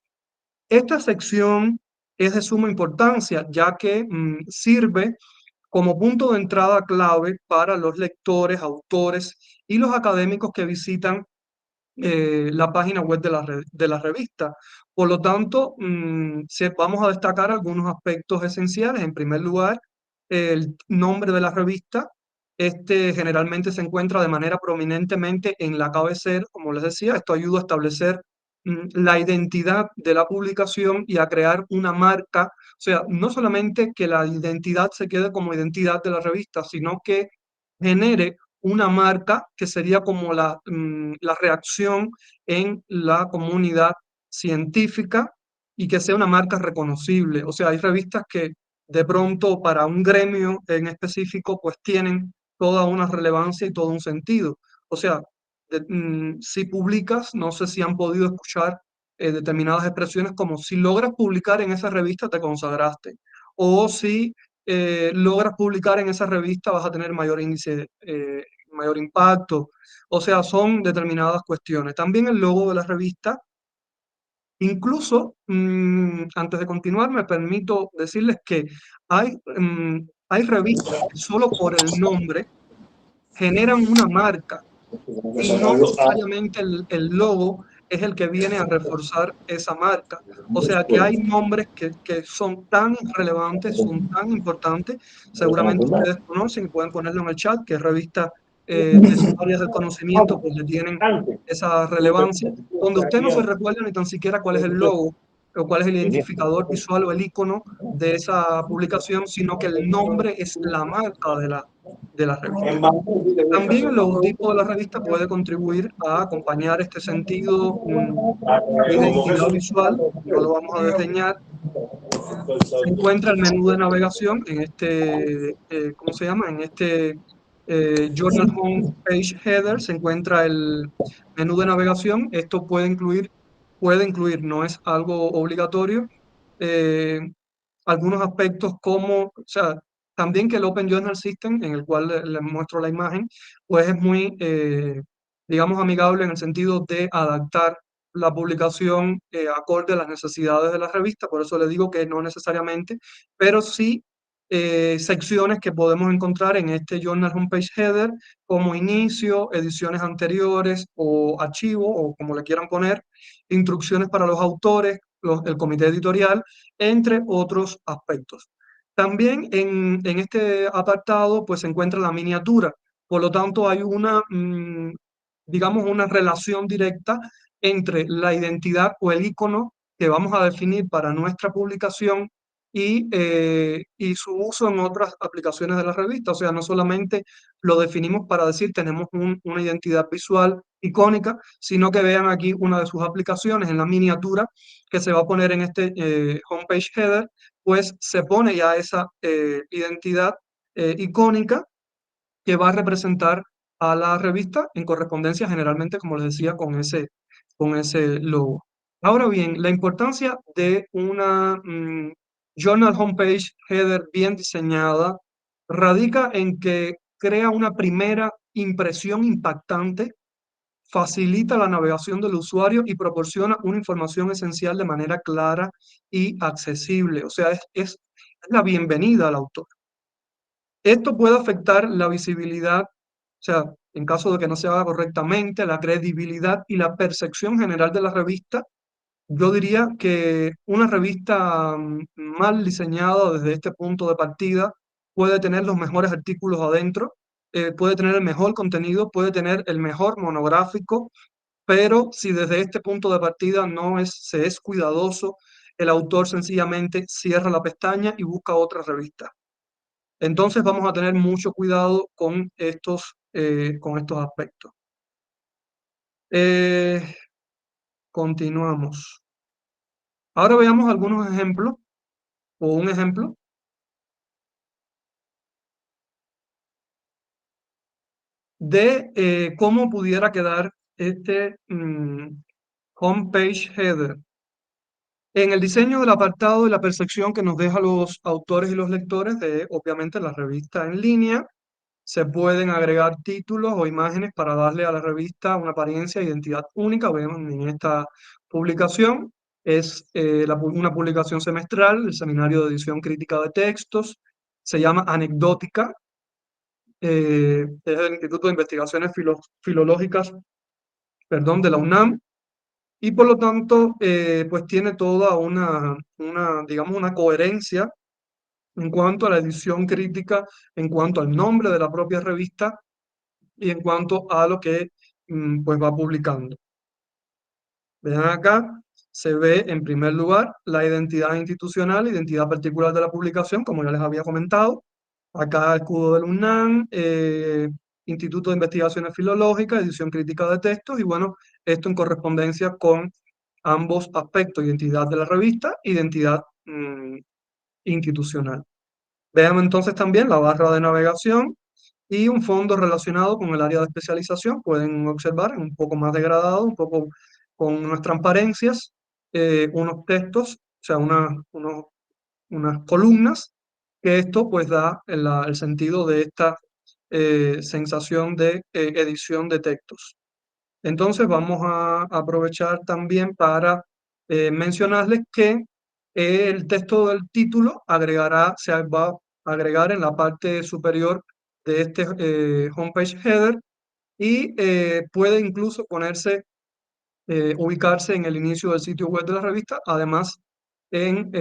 Esta sección es de suma importancia, ya que sirve como punto de entrada clave para los lectores, autores y los académicos que visitan la página web de la revista. Por lo tanto, vamos a destacar algunos aspectos esenciales. En primer lugar, el nombre de la revista. Este generalmente se encuentra de manera prominentemente en la cabecera, como les decía. Esto ayuda a establecer la identidad de la publicación y a crear una marca. O sea, no solamente que la identidad se quede como identidad de la revista, sino que genere una marca que sería como la reacción en la comunidad científica y que sea una marca reconocible. O sea, hay revistas que de pronto para un gremio en específico pues tienen toda una relevancia y todo un sentido. O sea, si publicas, no sé si han podido escuchar determinadas expresiones como si logras publicar en esa revista te consagraste, o si logras publicar en esa revista vas a tener mayor índice, mayor impacto. O sea, son determinadas cuestiones. También el logo de la revista. Incluso, antes de continuar, me permito decirles que hay revistas que solo por el nombre generan una marca y no necesariamente el logo es el que viene a reforzar esa marca. O sea que hay nombres que son tan relevantes, son tan importantes, seguramente ustedes conocen y pueden ponerlo en el chat, que revistas de sus áreas del conocimiento pues le tienen esa relevancia, donde usted no se recuerda ni tan siquiera cuál es el logo o cuál es el identificador visual o el icono de esa publicación, sino que el nombre es la marca de la revista. También el logotipo de la revista puede contribuir a acompañar este sentido de identidad visual, no lo vamos a desdeñar. Se encuentra el menú de navegación en este, ¿cómo se llama? En este Journal Home Page Header se encuentra el menú de navegación. Esto puede incluir, no es algo obligatorio, eh, algunos aspectos como, o sea, también que el Open Journal System, en el cual les muestro la imagen, pues es muy, digamos, amigable en el sentido de adaptar la publicación acorde a las necesidades de la revista. Por eso le digo que no necesariamente, pero sí secciones que podemos encontrar en este Journal Homepage Header, como inicio, ediciones anteriores o archivo, o como le quieran poner, instrucciones para los autores, el comité editorial, entre otros aspectos. También en este apartado pues se encuentra la miniatura, por lo tanto hay una, digamos, una relación directa entre la identidad o el icono que vamos a definir para nuestra publicación y su uso en otras aplicaciones de la revista. O sea, no solamente lo definimos para decir tenemos una identidad visual icónica, sino que vean aquí una de sus aplicaciones en la miniatura que se va a poner en este homepage header, pues se pone ya esa identidad icónica que va a representar a la revista en correspondencia generalmente, como les decía, con ese logo. Ahora bien, la importancia de una journal homepage header bien diseñada radica en que crea una primera impresión impactante, facilita la navegación del usuario y proporciona una información esencial de manera clara y accesible. O sea, es la bienvenida al autor. Esto puede afectar la visibilidad, o sea, en caso de que no se haga correctamente, la credibilidad y la percepción general de la revista. Yo diría que una revista mal diseñada desde este punto de partida puede tener los mejores artículos adentro, puede tener el mejor contenido, puede tener el mejor monográfico, pero si desde este punto de partida se es cuidadoso, el autor sencillamente cierra la pestaña y busca otra revista. Entonces vamos a tener mucho cuidado con estos aspectos. Continuamos. Ahora veamos algunos ejemplos o un ejemplo de cómo pudiera quedar este homepage header. En el diseño del apartado y la percepción que nos deja los autores y los lectores de, obviamente, la revista en línea, se pueden agregar títulos o imágenes para darle a la revista una apariencia e identidad única. Vemos en esta publicación, es una publicación semestral, el Seminario de Edición Crítica de Textos, se llama Anecdótica, es el Instituto de Investigaciones Filológicas, perdón, de la UNAM, y por lo tanto, pues tiene toda digamos, una coherencia en cuanto a la edición crítica, en cuanto al nombre de la propia revista y en cuanto a lo que pues va publicando. Vean acá, se ve en primer lugar la identidad institucional, identidad particular de la publicación, como ya les había comentado. Acá escudo del UNAM, Instituto de Investigaciones Filológicas, edición crítica de textos, y bueno, esto en correspondencia con ambos aspectos, identidad de la revista, identidad institucional. Veamos entonces también la barra de navegación y un fondo relacionado con el área de especialización. Pueden observar un poco más degradado, un poco con unas transparencias, unos textos, o sea, unas columnas, que esto pues da el sentido de esta sensación de edición de textos. Entonces vamos a aprovechar también para mencionarles que el texto del título se va a agregar en la parte superior de este homepage header y puede incluso ubicarse en el inicio del sitio web de la revista, además en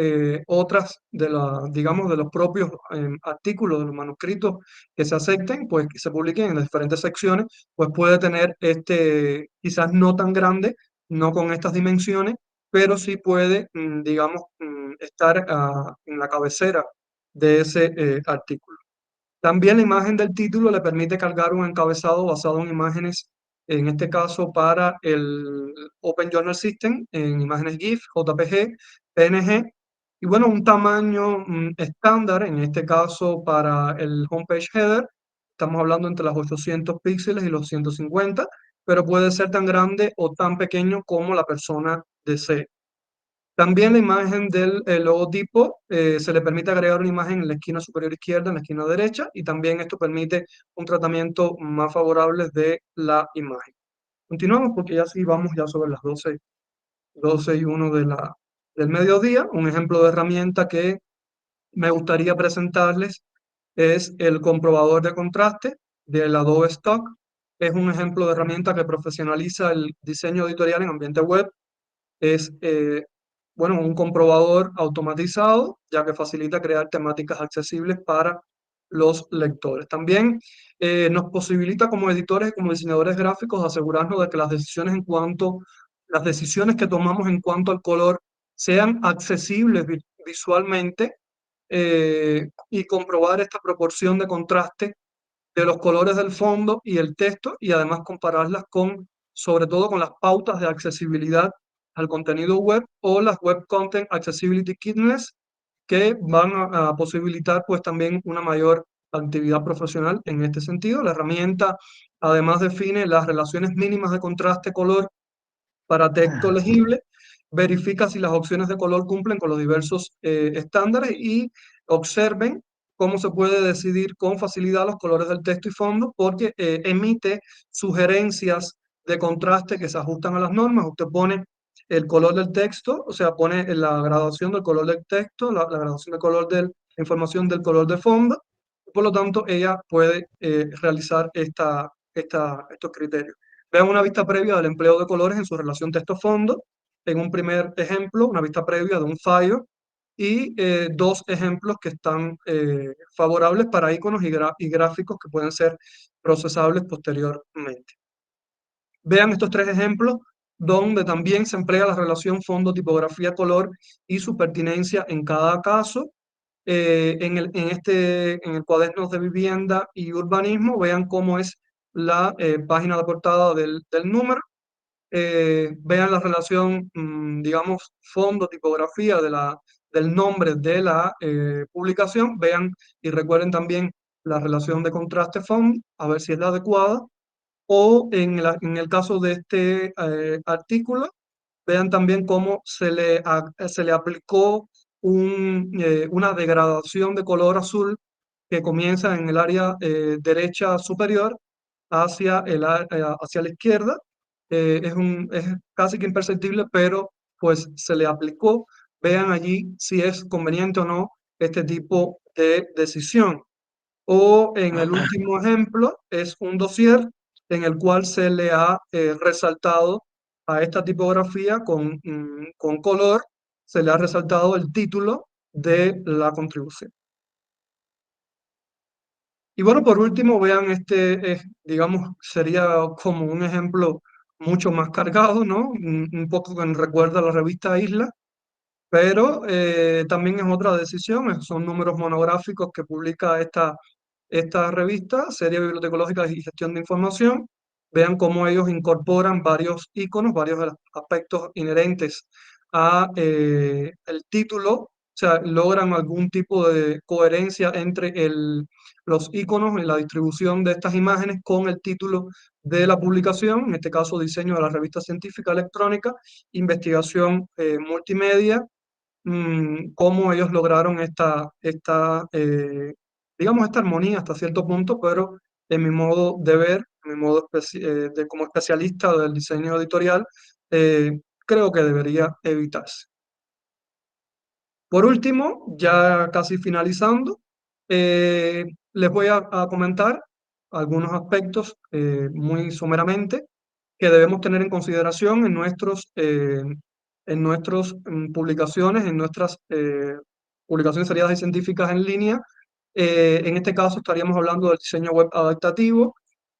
otras digamos, de los propios artículos, de los manuscritos que se acepten, pues que se publiquen en las diferentes secciones, pues puede tener quizás no tan grande, no con estas dimensiones, pero sí puede, digamos, estar en la cabecera de ese artículo. También la imagen del título le permite cargar un encabezado basado en imágenes, en este caso para el Open Journal System, en imágenes GIF, JPG, PNG, y bueno, un tamaño estándar, en este caso para el homepage header, estamos hablando entre los 800 píxeles y los 150, pero puede ser tan grande o tan pequeño como la persona desee. También la imagen del logotipo, se le permite agregar una imagen en la esquina superior izquierda, en la esquina derecha, y también esto permite un tratamiento más favorable de la imagen. Continuamos porque ya sí vamos ya sobre las 12:01 del mediodía. Un ejemplo de herramienta que me gustaría presentarles es el comprobador de contraste del Adobe Stock. Es un ejemplo de herramienta que profesionaliza el diseño editorial en ambiente web. Es bueno, un comprobador automatizado, ya que facilita crear temáticas accesibles para los lectores. También nos posibilita como editores y como diseñadores gráficos asegurarnos de que las decisiones que tomamos en cuanto al color sean accesibles visualmente, y comprobar esta proporción de contraste de los colores del fondo y el texto, y además compararlas sobre todo con las pautas de accesibilidad al contenido web o las Web Content Accessibility Keynes, que van a posibilitar pues también una mayor actividad profesional en este sentido. La herramienta además define las relaciones mínimas de contraste color para texto legible, verifica si las opciones de color cumplen con los diversos estándares y observen cómo se puede decidir con facilidad los colores del texto y fondo, porque emite sugerencias de contraste que se ajustan a las normas. Usted pone el color del texto, o sea, pone la graduación del color del texto, la graduación del color de la información del color de fondo. Por lo tanto, ella puede realizar estos criterios. Vean una vista previa del empleo de colores en su relación texto-fondo. En un primer ejemplo, una vista previa de un fallo y dos ejemplos que están favorables para iconos y gráficos que pueden ser procesables posteriormente. Vean estos tres ejemplos donde también se emplea la relación fondo, tipografía, color y su pertinencia en cada caso. En el cuaderno de vivienda y urbanismo, vean cómo es la página de portada del número. Vean la relación, digamos, fondo, tipografía del nombre de la publicación. Vean y recuerden también la relación de contraste fondo, a ver si es la adecuada. O en el caso de este artículo, vean también cómo se le aplicó una degradación de color azul que comienza en el área derecha superior hacia la izquierda. Es casi que imperceptible, pero pues se le aplicó. Vean allí si es conveniente o no este tipo de decisión. O en el último ejemplo es un dossier en el cual se le ha resaltado a esta tipografía con color, se le ha resaltado el título de la contribución. Y bueno, por último, vean digamos, sería como un ejemplo mucho más cargado, ¿no? Un poco que nos recuerda a la revista Isla, pero también es otra decisión, son números monográficos que publica esta revista, Serie Bibliotecológica y Gestión de Información. Vean cómo ellos incorporan varios iconos, varios de los aspectos inherentes a el título, o sea, logran algún tipo de coherencia entre los iconos y la distribución de estas imágenes con el título de la publicación, en este caso diseño de la revista científica electrónica, investigación multimedia, cómo ellos lograron digamos, esta armonía hasta cierto punto, pero en mi modo de ver, en mi modo como especialista del diseño editorial, creo que debería evitarse. Por último, ya casi finalizando, les voy a comentar algunos aspectos muy someramente que debemos tener en consideración en nuestras publicaciones, en nuestras publicaciones seriadas y científicas en línea. En este caso estaríamos hablando del diseño web adaptativo.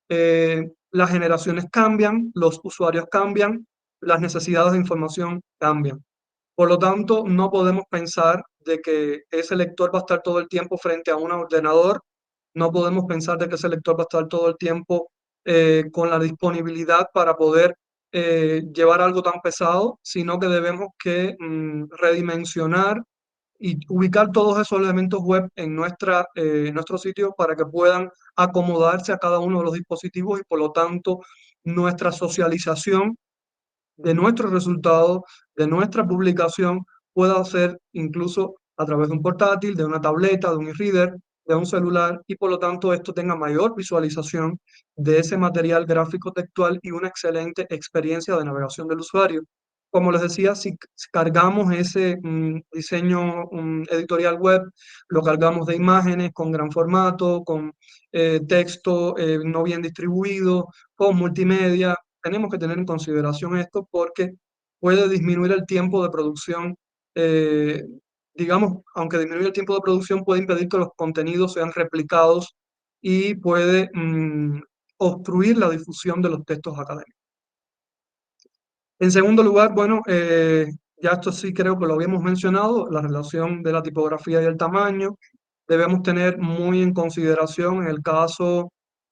Las generaciones cambian, los usuarios cambian, las necesidades de información cambian. Por lo tanto, no podemos pensar de que ese lector va a estar todo el tiempo frente a un ordenador, no podemos pensar de que ese lector va a estar todo el tiempo con la disponibilidad para poder llevar algo tan pesado, sino que debemos que redimensionar y ubicar todos esos elementos web en nuestro sitio para que puedan acomodarse a cada uno de los dispositivos y por lo tanto nuestra socialización de nuestros resultados, de nuestra publicación, pueda ser incluso a través de un portátil, de una tableta, de un e-reader, de un celular, y por lo tanto esto tenga mayor visualización de ese material gráfico textual y una excelente experiencia de navegación del usuario. Como les decía, si cargamos ese diseño editorial web, lo cargamos de imágenes con gran formato, con texto no bien distribuido, con multimedia, tenemos que tener en consideración esto porque puede disminuir el tiempo de producción. eh, digamos, aunque disminuye el tiempo de producción, puede impedir que los contenidos sean replicados y puede obstruir la difusión de los textos académicos. En segundo lugar, bueno, ya esto sí creo que lo habíamos mencionado, la relación de la tipografía y el tamaño. Debemos tener muy en consideración en el caso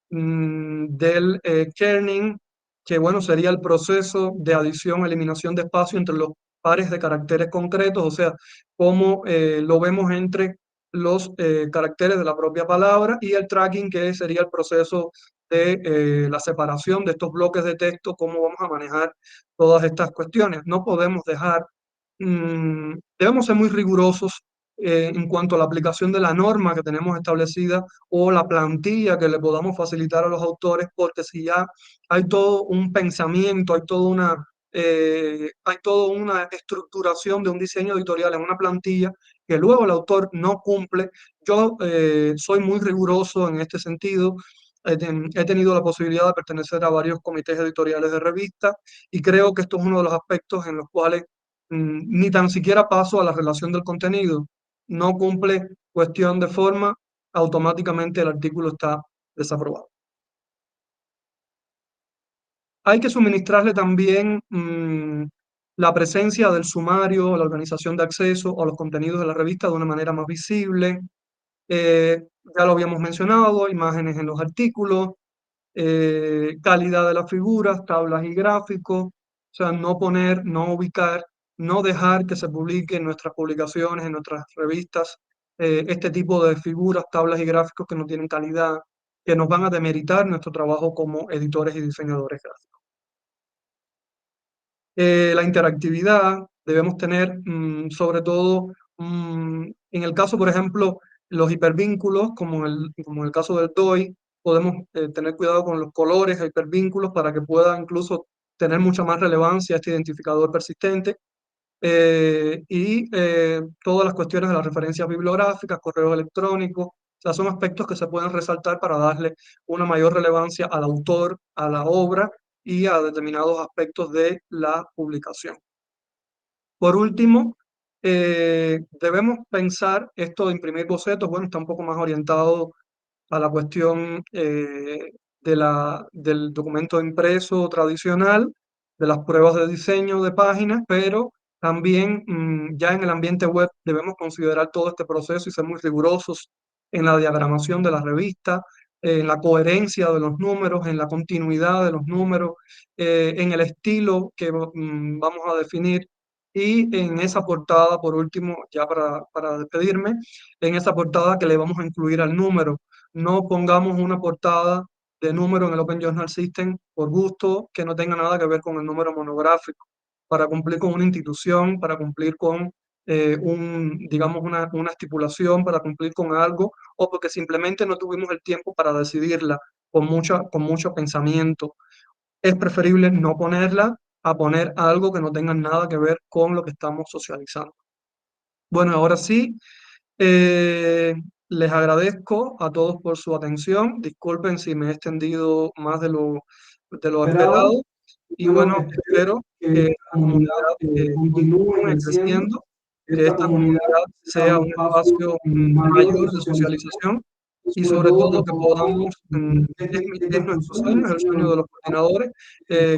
del kerning, que bueno, sería el proceso de adición, eliminación de espacio entre los pares de caracteres concretos, o sea, cómo lo vemos entre los caracteres de la propia palabra, y el tracking, que sería el proceso de la separación de estos bloques de texto, cómo vamos a manejar todas estas cuestiones. No podemos dejar, debemos ser muy rigurosos en cuanto a la aplicación de la norma que tenemos establecida o la plantilla que le podamos facilitar a los autores, porque si ya hay todo un pensamiento, hay toda una estructuración de un diseño editorial en una plantilla que luego el autor no cumple. Yo soy muy riguroso en este sentido. He tenido la posibilidad de pertenecer a varios comités editoriales de revistas y creo que esto es uno de los aspectos en los cuales ni tan siquiera paso a la relación del contenido. No cumple cuestión de forma, automáticamente el artículo está desaprobado. Hay que suministrarle también la presencia del sumario, la organización de acceso a los contenidos de la revista de una manera más visible. Ya lo habíamos mencionado, imágenes en los artículos, calidad de las figuras, tablas y gráficos, o sea, no poner, no ubicar, no dejar que se publique en nuestras publicaciones, en nuestras revistas, este tipo de figuras, tablas y gráficos que no tienen calidad, que nos van a demeritar nuestro trabajo como editores y diseñadores gráficos. La interactividad, debemos tener sobre todo, en el caso, por ejemplo, los hipervínculos, como en el caso del DOI, podemos tener cuidado con los colores e hipervínculos para que pueda incluso tener mucha más relevancia este identificador persistente. Todas las cuestiones de las referencias bibliográficas, correo electrónico, o sea, son aspectos que se pueden resaltar para darle una mayor relevancia al autor, a la obra y a determinados aspectos de la publicación. Por último, debemos pensar esto de imprimir bocetos, bueno, está un poco más orientado a la cuestión del documento impreso tradicional, de las pruebas de diseño de páginas, pero también ya en el ambiente web debemos considerar todo este proceso y ser muy rigurosos en la diagramación de la revista, en la coherencia de los números, en la continuidad de los números, en el estilo que vamos a definir. Y en esa portada, por último, ya para despedirme, en esa portada que le vamos a incluir al número. No pongamos una portada de número en el Open Journal System por gusto que no tenga nada que ver con el número monográfico, para cumplir con una institución, para cumplir con digamos, una estipulación, para cumplir con algo, o porque simplemente no tuvimos el tiempo para decidirla con mucho pensamiento. Es preferible no ponerla a poner algo que no tenga nada que ver con lo que estamos socializando. Bueno, ahora sí, eh, les agradezco a todos por su atención. Disculpen si me he extendido más de lo Esperado. esperado. Y Bueno, bueno, espero espero que que esta esta comunidad comunidad continúe continúe creciendo. creciendo, que Esta esta comunidad comunidad sea sea un un espacio espacio mayor de mayor de socialización socialización y y sobre sobre todo que todo que podamos, podamos, este es nuestro nuestro sueño, sueño, el es el sueño de sueño los de los coordinadores,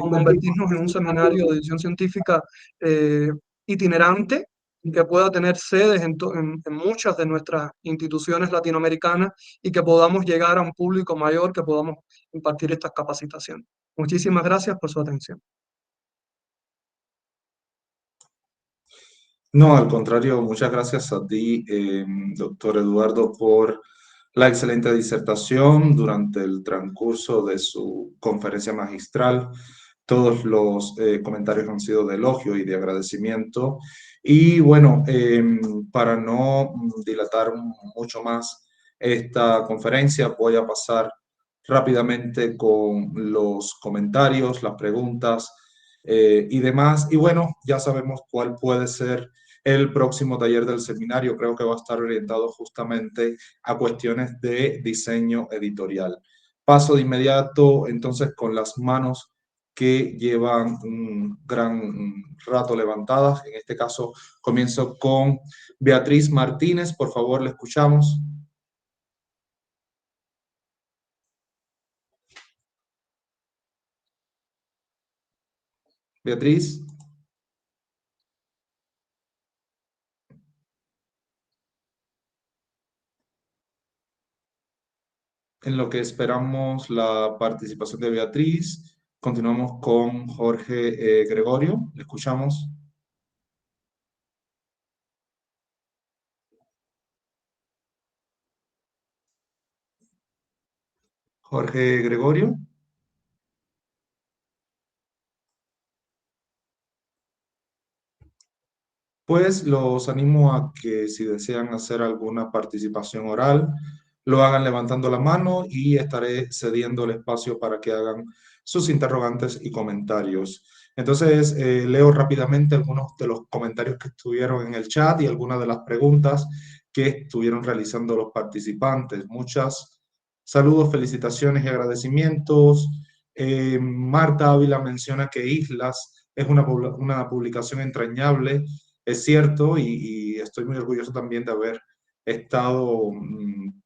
convertirnos convertirnos en en un un seminario seminario de edición científica itinerante, que pueda tener sedes en muchas de nuestras instituciones latinoamericanas y que podamos llegar a un público mayor, que podamos impartir estas capacitaciones. Muchísimas gracias por su atención. No, al contrario, muchas gracias a ti, doctor Eduardo, por la excelente disertación durante el transcurso de su conferencia magistral. Todos los comentarios han sido de elogio y de agradecimiento. Y bueno, para no dilatar mucho más esta conferencia, voy a pasar rápidamente con los comentarios, las preguntas y demás. Y bueno, ya sabemos cuál puede ser el próximo taller del seminario. Creo que va a estar orientado justamente a cuestiones de diseño editorial. Paso de inmediato entonces con las manos que llevan un gran rato levantadas. En este caso comienzo con Beatriz Martínez. Por favor, le escuchamos. Beatriz. En lo que esperamos la participación de Beatriz, continuamos con Jorge Gregorio. Le escuchamos. Jorge Gregorio. Pues los animo a que si desean hacer alguna participación oral, lo hagan levantando la mano y estaré cediendo el espacio para que hagan sus interrogantes y comentarios. Entonces, leo rápidamente algunos de los comentarios que estuvieron en el chat y algunas de las preguntas que estuvieron realizando los participantes. Muchas saludos, felicitaciones y agradecimientos. Marta Ávila menciona que Islas es una publicación entrañable. Es cierto, y estoy muy orgulloso también de haber estado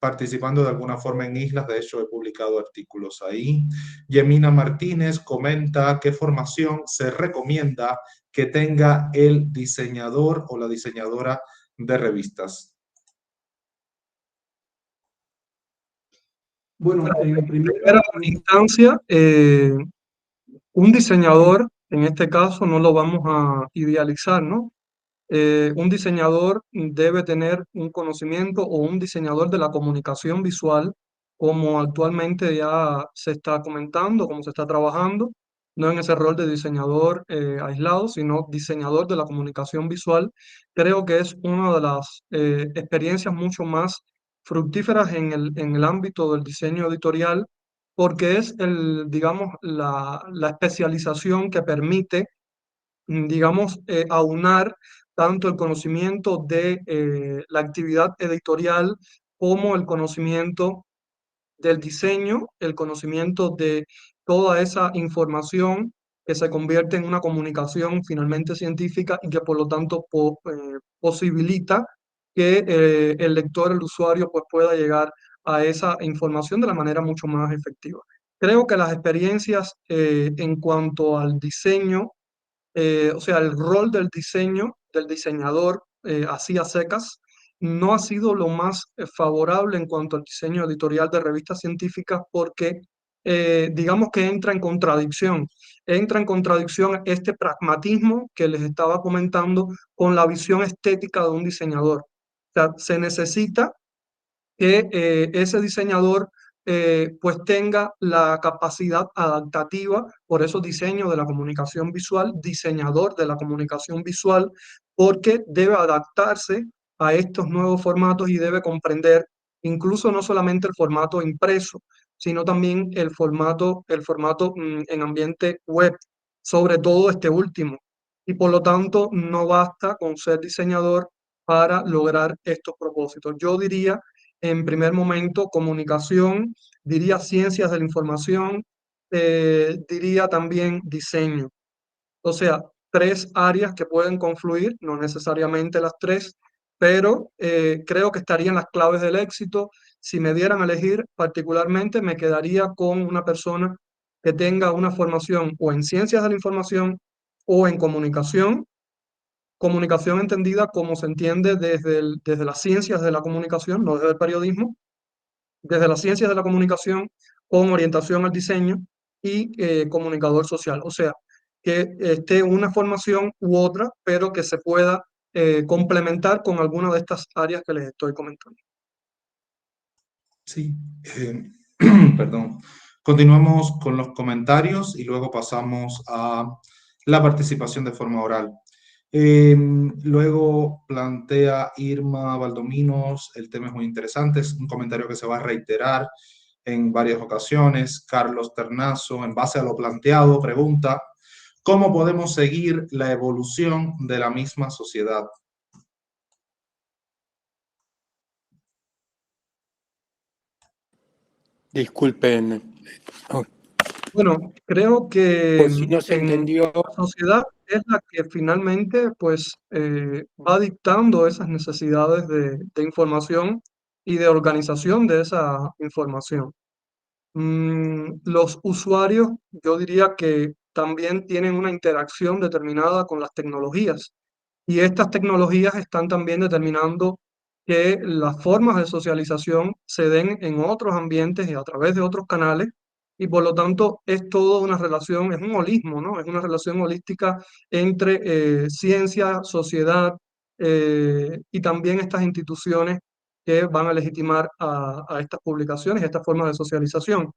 participando de alguna forma en Islas. De hecho, he publicado artículos ahí. Yemina Martínez comenta qué formación se recomienda que tenga el diseñador o la diseñadora de revistas. Bueno, en En primera primera instancia, un diseñador, en este caso, no lo vamos a idealizar, ¿no? Un diseñador debe tener un conocimiento o un diseñador de la comunicación visual, como actualmente ya se está comentando, como se está trabajando, no en ese rol de diseñador aislado, sino diseñador de la comunicación visual. Creo que es una de las experiencias mucho más fructíferas en el ámbito del diseño editorial, porque es digamos, la especialización que permite digamos, aunar tanto el conocimiento de la actividad editorial como el conocimiento del diseño, el conocimiento de toda esa información que se convierte en una comunicación finalmente científica y que por lo tanto posibilita que el lector, el usuario, pues pueda llegar a esa información de la manera mucho más efectiva. Creo que las experiencias en cuanto al diseño o sea, el rol del diseño, del diseñador, así a secas, no ha sido lo más favorable en cuanto al diseño editorial de revistas científicas porque digamos que entra en contradicción este pragmatismo que les estaba comentando con la visión estética de un diseñador. O sea, se necesita que ese diseñador pues tenga la capacidad adaptativa, por eso diseño de la comunicación visual, diseñador de la comunicación visual, porque debe adaptarse a estos nuevos formatos y debe comprender incluso no solamente el formato impreso, sino también el formato en ambiente web, sobre todo este último. Y por lo tanto, no basta con ser diseñador para lograr estos propósitos. Yo diría en primer momento comunicación, diría ciencias de la información, diría también diseño. O sea, tres áreas que pueden confluir, no necesariamente las tres, pero creo que estarían las claves del éxito. Si me dieran a elegir, particularmente me quedaría con una persona que tenga una formación o en ciencias de la información o en comunicación. Comunicación entendida como se entiende desde las ciencias de la comunicación, no desde el periodismo, desde las ciencias de la comunicación con orientación al diseño y comunicador social. O sea, que esté una formación u otra, pero que se pueda complementar con alguna de estas áreas que les estoy comentando. Sí, perdón. Continuamos con los comentarios y luego pasamos a la participación de forma oral. Luego plantea Irma Valdominos, el tema es muy interesante, es un comentario que se va a reiterar en varias ocasiones. Carlos Ternazo, en base a lo planteado, pregunta, ¿cómo podemos seguir la evolución de la misma sociedad? Disculpen. Oh, Bueno, creo que por si no se entendió, la sociedad es la que finalmente pues va dictando esas necesidades de información y de organización de esa información. Los usuarios, yo diría que también tienen una interacción determinada con las tecnologías y estas tecnologías están también determinando que las formas de socialización se den en otros ambientes y a través de otros canales y por lo tanto es toda una relación, es un holismo, ¿no? Es una relación holística entre ciencia, sociedad y también estas instituciones que van a legitimar a estas publicaciones, a estas formas de socialización.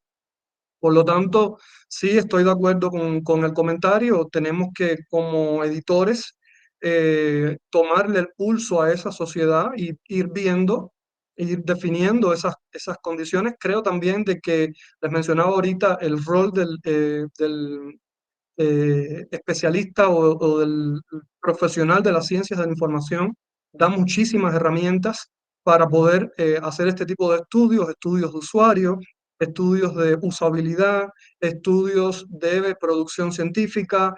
Por lo tanto, sí estoy de acuerdo con el comentario. Tenemos que, como editores, tomarle el pulso a esa sociedad y ir viendo, ir definiendo esas condiciones. Creo también de que les mencionaba ahorita el rol del especialista o del profesional de las ciencias de la información, da muchísimas herramientas para poder hacer este tipo de estudios, estudios de usuario, estudios de usabilidad, estudios de producción científica,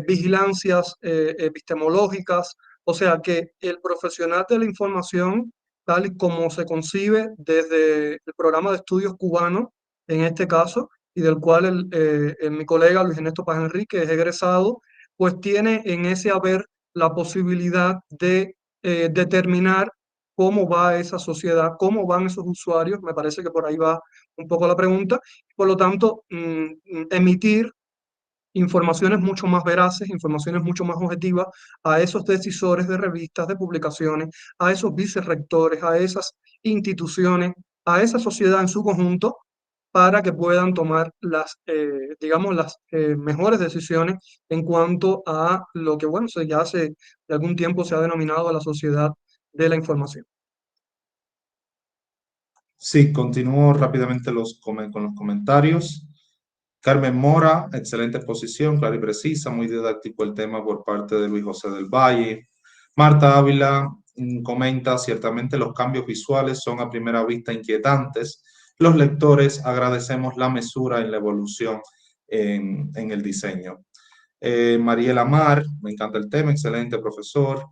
vigilancias epistemológicas. O sea que el profesional de la información, tal y como se concibe desde el programa de estudios cubano, en este caso, y del cual mi colega Luis Ernesto Paz Enrique es egresado, pues tiene en ese haber la posibilidad de determinar cómo va esa sociedad, cómo van esos usuarios. Me parece que por ahí va un poco la pregunta. Por lo tanto, emitir informaciones mucho más veraces, informaciones mucho más objetivas a esos decisores de revistas, de publicaciones, a esos vicerrectores, a esas instituciones, a esa sociedad en su conjunto, para que puedan tomar digamos, las mejores decisiones en cuanto a lo que, bueno, ya hace de algún tiempo se ha denominado la sociedad de la información. Sí, continúo rápidamente con los comentarios. Carmen Mora, excelente exposición, clara y precisa, muy didáctico el tema por parte de Luis José del Valle. Marta Ávila comenta, ciertamente los cambios visuales son a primera vista inquietantes. Los lectores agradecemos la mesura en la evolución en el diseño. Mariela Mar, me encanta el tema, excelente profesor.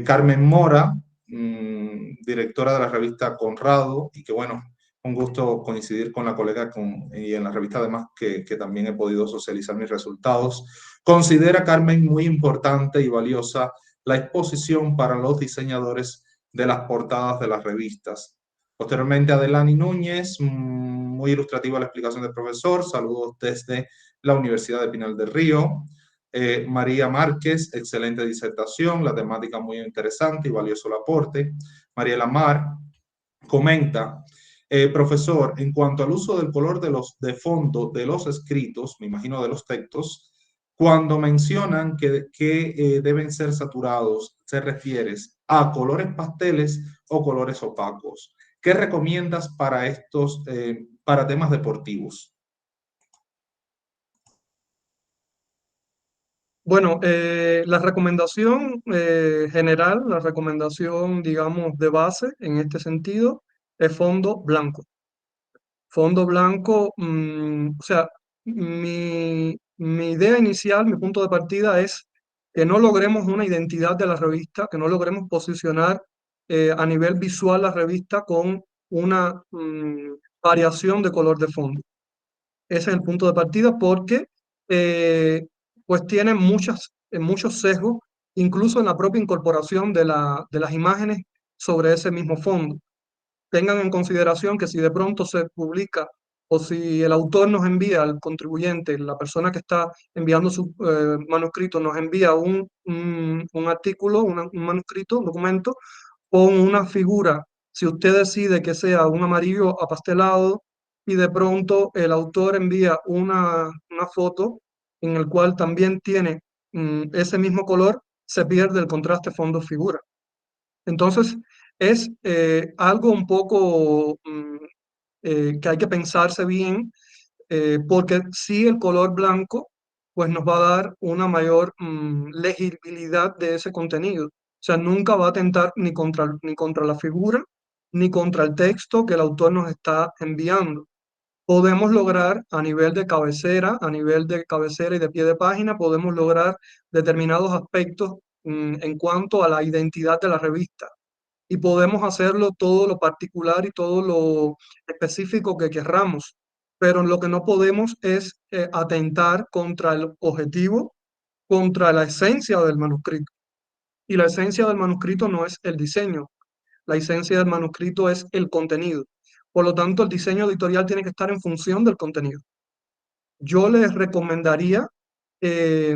Carmen Mora, directora de la revista Conrado, y que bueno, un gusto coincidir con la colega y en la revista además que también he podido socializar mis resultados. Considera Carmen muy importante y valiosa la exposición para los diseñadores de las portadas de las revistas. Posteriormente, Adelani Núñez, muy ilustrativa la explicación del profesor. Saludos desde la Universidad de Pinal del Río. María Márquez, excelente disertación, la temática muy interesante y valioso el aporte. María Lamar comenta, profesor, en cuanto al uso del color de fondo de los escritos, me imagino de los textos, cuando mencionan que deben ser saturados, ¿se refieres a colores pasteles o colores opacos? ¿Qué recomiendas para para temas deportivos? Bueno, la recomendación general, la recomendación, digamos, de base en este sentido, es fondo blanco. Fondo blanco, o sea, mi idea inicial, mi punto de partida es que no logremos una identidad de la revista, que no logremos posicionar a nivel visual la revista con una variación de color de fondo. Ese es el punto de partida porque pues tiene muchos sesgos, incluso en la propia incorporación de las imágenes sobre ese mismo fondo. Tengan en consideración que si de pronto se publica o si el autor nos envía al contribuyente, la persona que está enviando su manuscrito nos envía un artículo, un manuscrito, un documento, con una figura, si usted decide que sea un amarillo apastelado y de pronto el autor envía una foto en el cual también tiene ese mismo color, se pierde el contraste fondo-figura. Entonces, es algo un poco que hay que pensarse bien, porque si el color blanco, pues nos va a dar una mayor legibilidad de ese contenido. O sea, nunca va a atentar ni contra la figura, ni contra el texto que el autor nos está enviando. Podemos lograr a nivel de cabecera y de pie de página, podemos lograr determinados aspectos en cuanto a la identidad de la revista y podemos hacerlo todo lo particular y todo lo específico que querramos, pero lo que no podemos es atentar contra el objetivo, contra la esencia del manuscrito. Y la esencia del manuscrito no es el diseño, la esencia del manuscrito es el contenido. Por lo tanto, el diseño editorial tiene que estar en función del contenido. Yo les recomendaría, eh,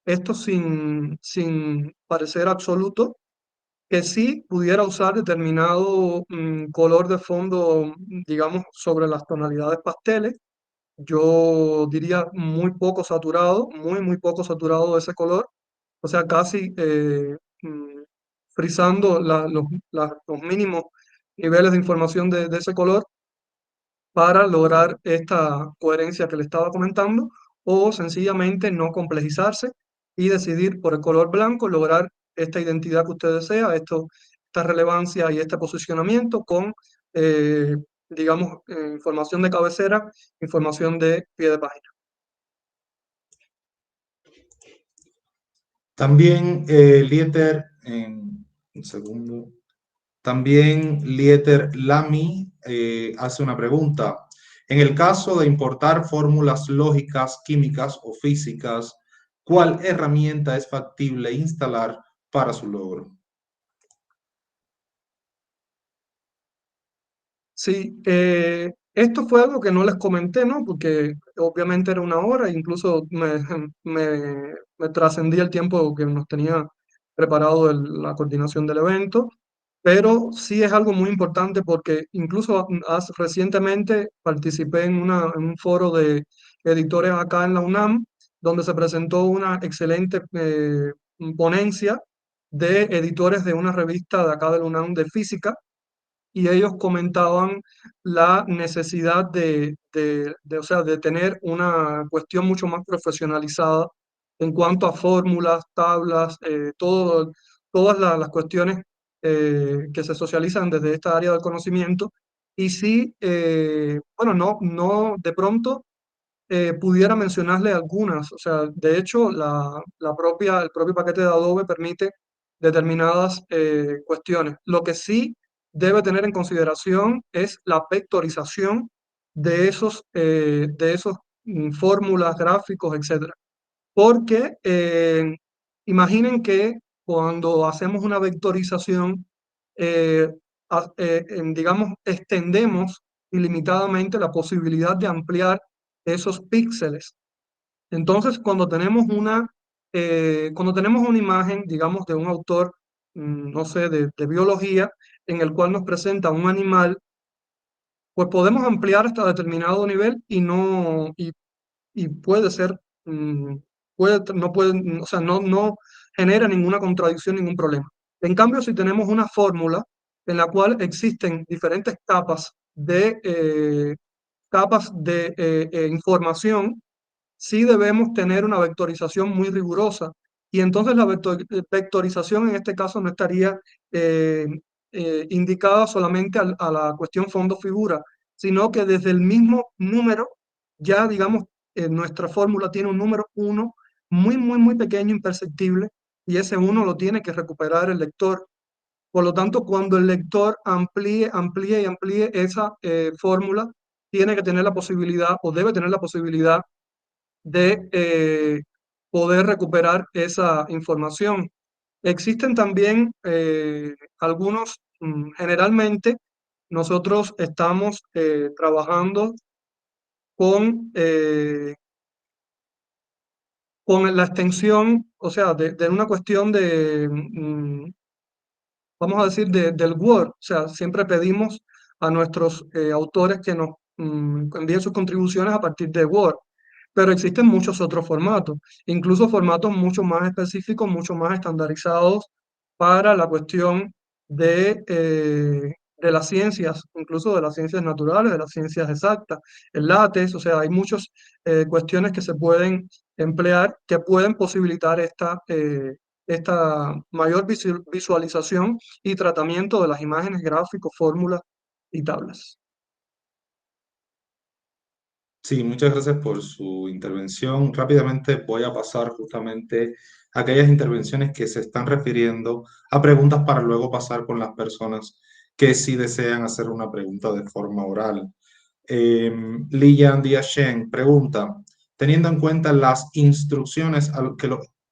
esto sin parecer absoluto, que sí pudiera usar determinado color de fondo, digamos, sobre las tonalidades pasteles, yo diría muy poco saturado, muy poco saturado de ese color, o sea, casi frisando los mínimos niveles de información de ese color para lograr esta coherencia que le estaba comentando, o sencillamente no complejizarse y decidir por el color blanco, lograr esta identidad que usted desea, esta relevancia y este posicionamiento con, eh, digamos, información de cabecera, información de pie de página. También Lieter, en un segundo, también Lieter Lamy hace una pregunta. En el caso de importar fórmulas lógicas, químicas o físicas, ¿cuál herramienta es factible instalar para su logro? Sí, esto fue algo que no les comenté, ¿no? Porque obviamente era una hora, incluso me trascendí el tiempo que nos tenía preparado la coordinación del evento, pero sí es algo muy importante porque incluso recientemente participé en un foro de editores acá en la UNAM, donde se presentó una excelente ponencia de editores de una revista de acá de la UNAM de física, y ellos comentaban la necesidad o sea, de tener una cuestión mucho más profesionalizada en cuanto a fórmulas, tablas, todas las cuestiones que se socializan desde esta área del conocimiento. Y sí, bueno, no de pronto pudiera mencionarle algunas. O sea, de hecho, el propio paquete de Adobe permite determinadas cuestiones. Lo que sí debe tener en consideración es la vectorización de esos fórmulas, gráficos, etcétera. Porque imaginen que cuando hacemos una vectorización, eh, digamos, extendemos ilimitadamente la posibilidad de ampliar esos píxeles. Entonces, cuando tenemos una imagen, digamos, de un autor, no sé, de biología, en el cual nos presenta un animal, pues podemos ampliar hasta determinado nivel y puede ser, no puede, o sea, no genera ninguna contradicción, ningún problema. En cambio, si tenemos una fórmula en la cual existen diferentes capas de información, sí debemos tener una vectorización muy rigurosa. Y entonces la vectorización en este caso no estaría eh, indicada solamente a la cuestión fondo-figura, sino que desde el mismo número, ya digamos, nuestra fórmula tiene un número 1 muy pequeño, imperceptible, y ese 1 lo tiene que recuperar el lector. Por lo tanto, cuando el lector amplíe esa fórmula, tiene que tener la posibilidad o debe tener la posibilidad de poder recuperar esa información. Existen también generalmente nosotros estamos trabajando con, eh, con la extensión, o sea, de una cuestión vamos a decir, del Word. O sea, siempre pedimos a nuestros autores que nos envíen sus contribuciones a partir de Word. Pero existen muchos otros formatos, incluso formatos mucho más específicos, mucho más estandarizados para la cuestión de las ciencias, incluso de las ciencias naturales, de las ciencias exactas, el látex. O sea, hay muchas cuestiones que se pueden emplear que pueden posibilitar esta mayor visualización y tratamiento de las imágenes, gráficos, fórmulas y tablas. Sí, muchas gracias por su intervención. Rápidamente voy a pasar justamente a aquellas intervenciones que se están refiriendo a preguntas para luego pasar con las personas que sí desean hacer una pregunta de forma oral. Liyan Diashen pregunta, teniendo en cuenta las instrucciones,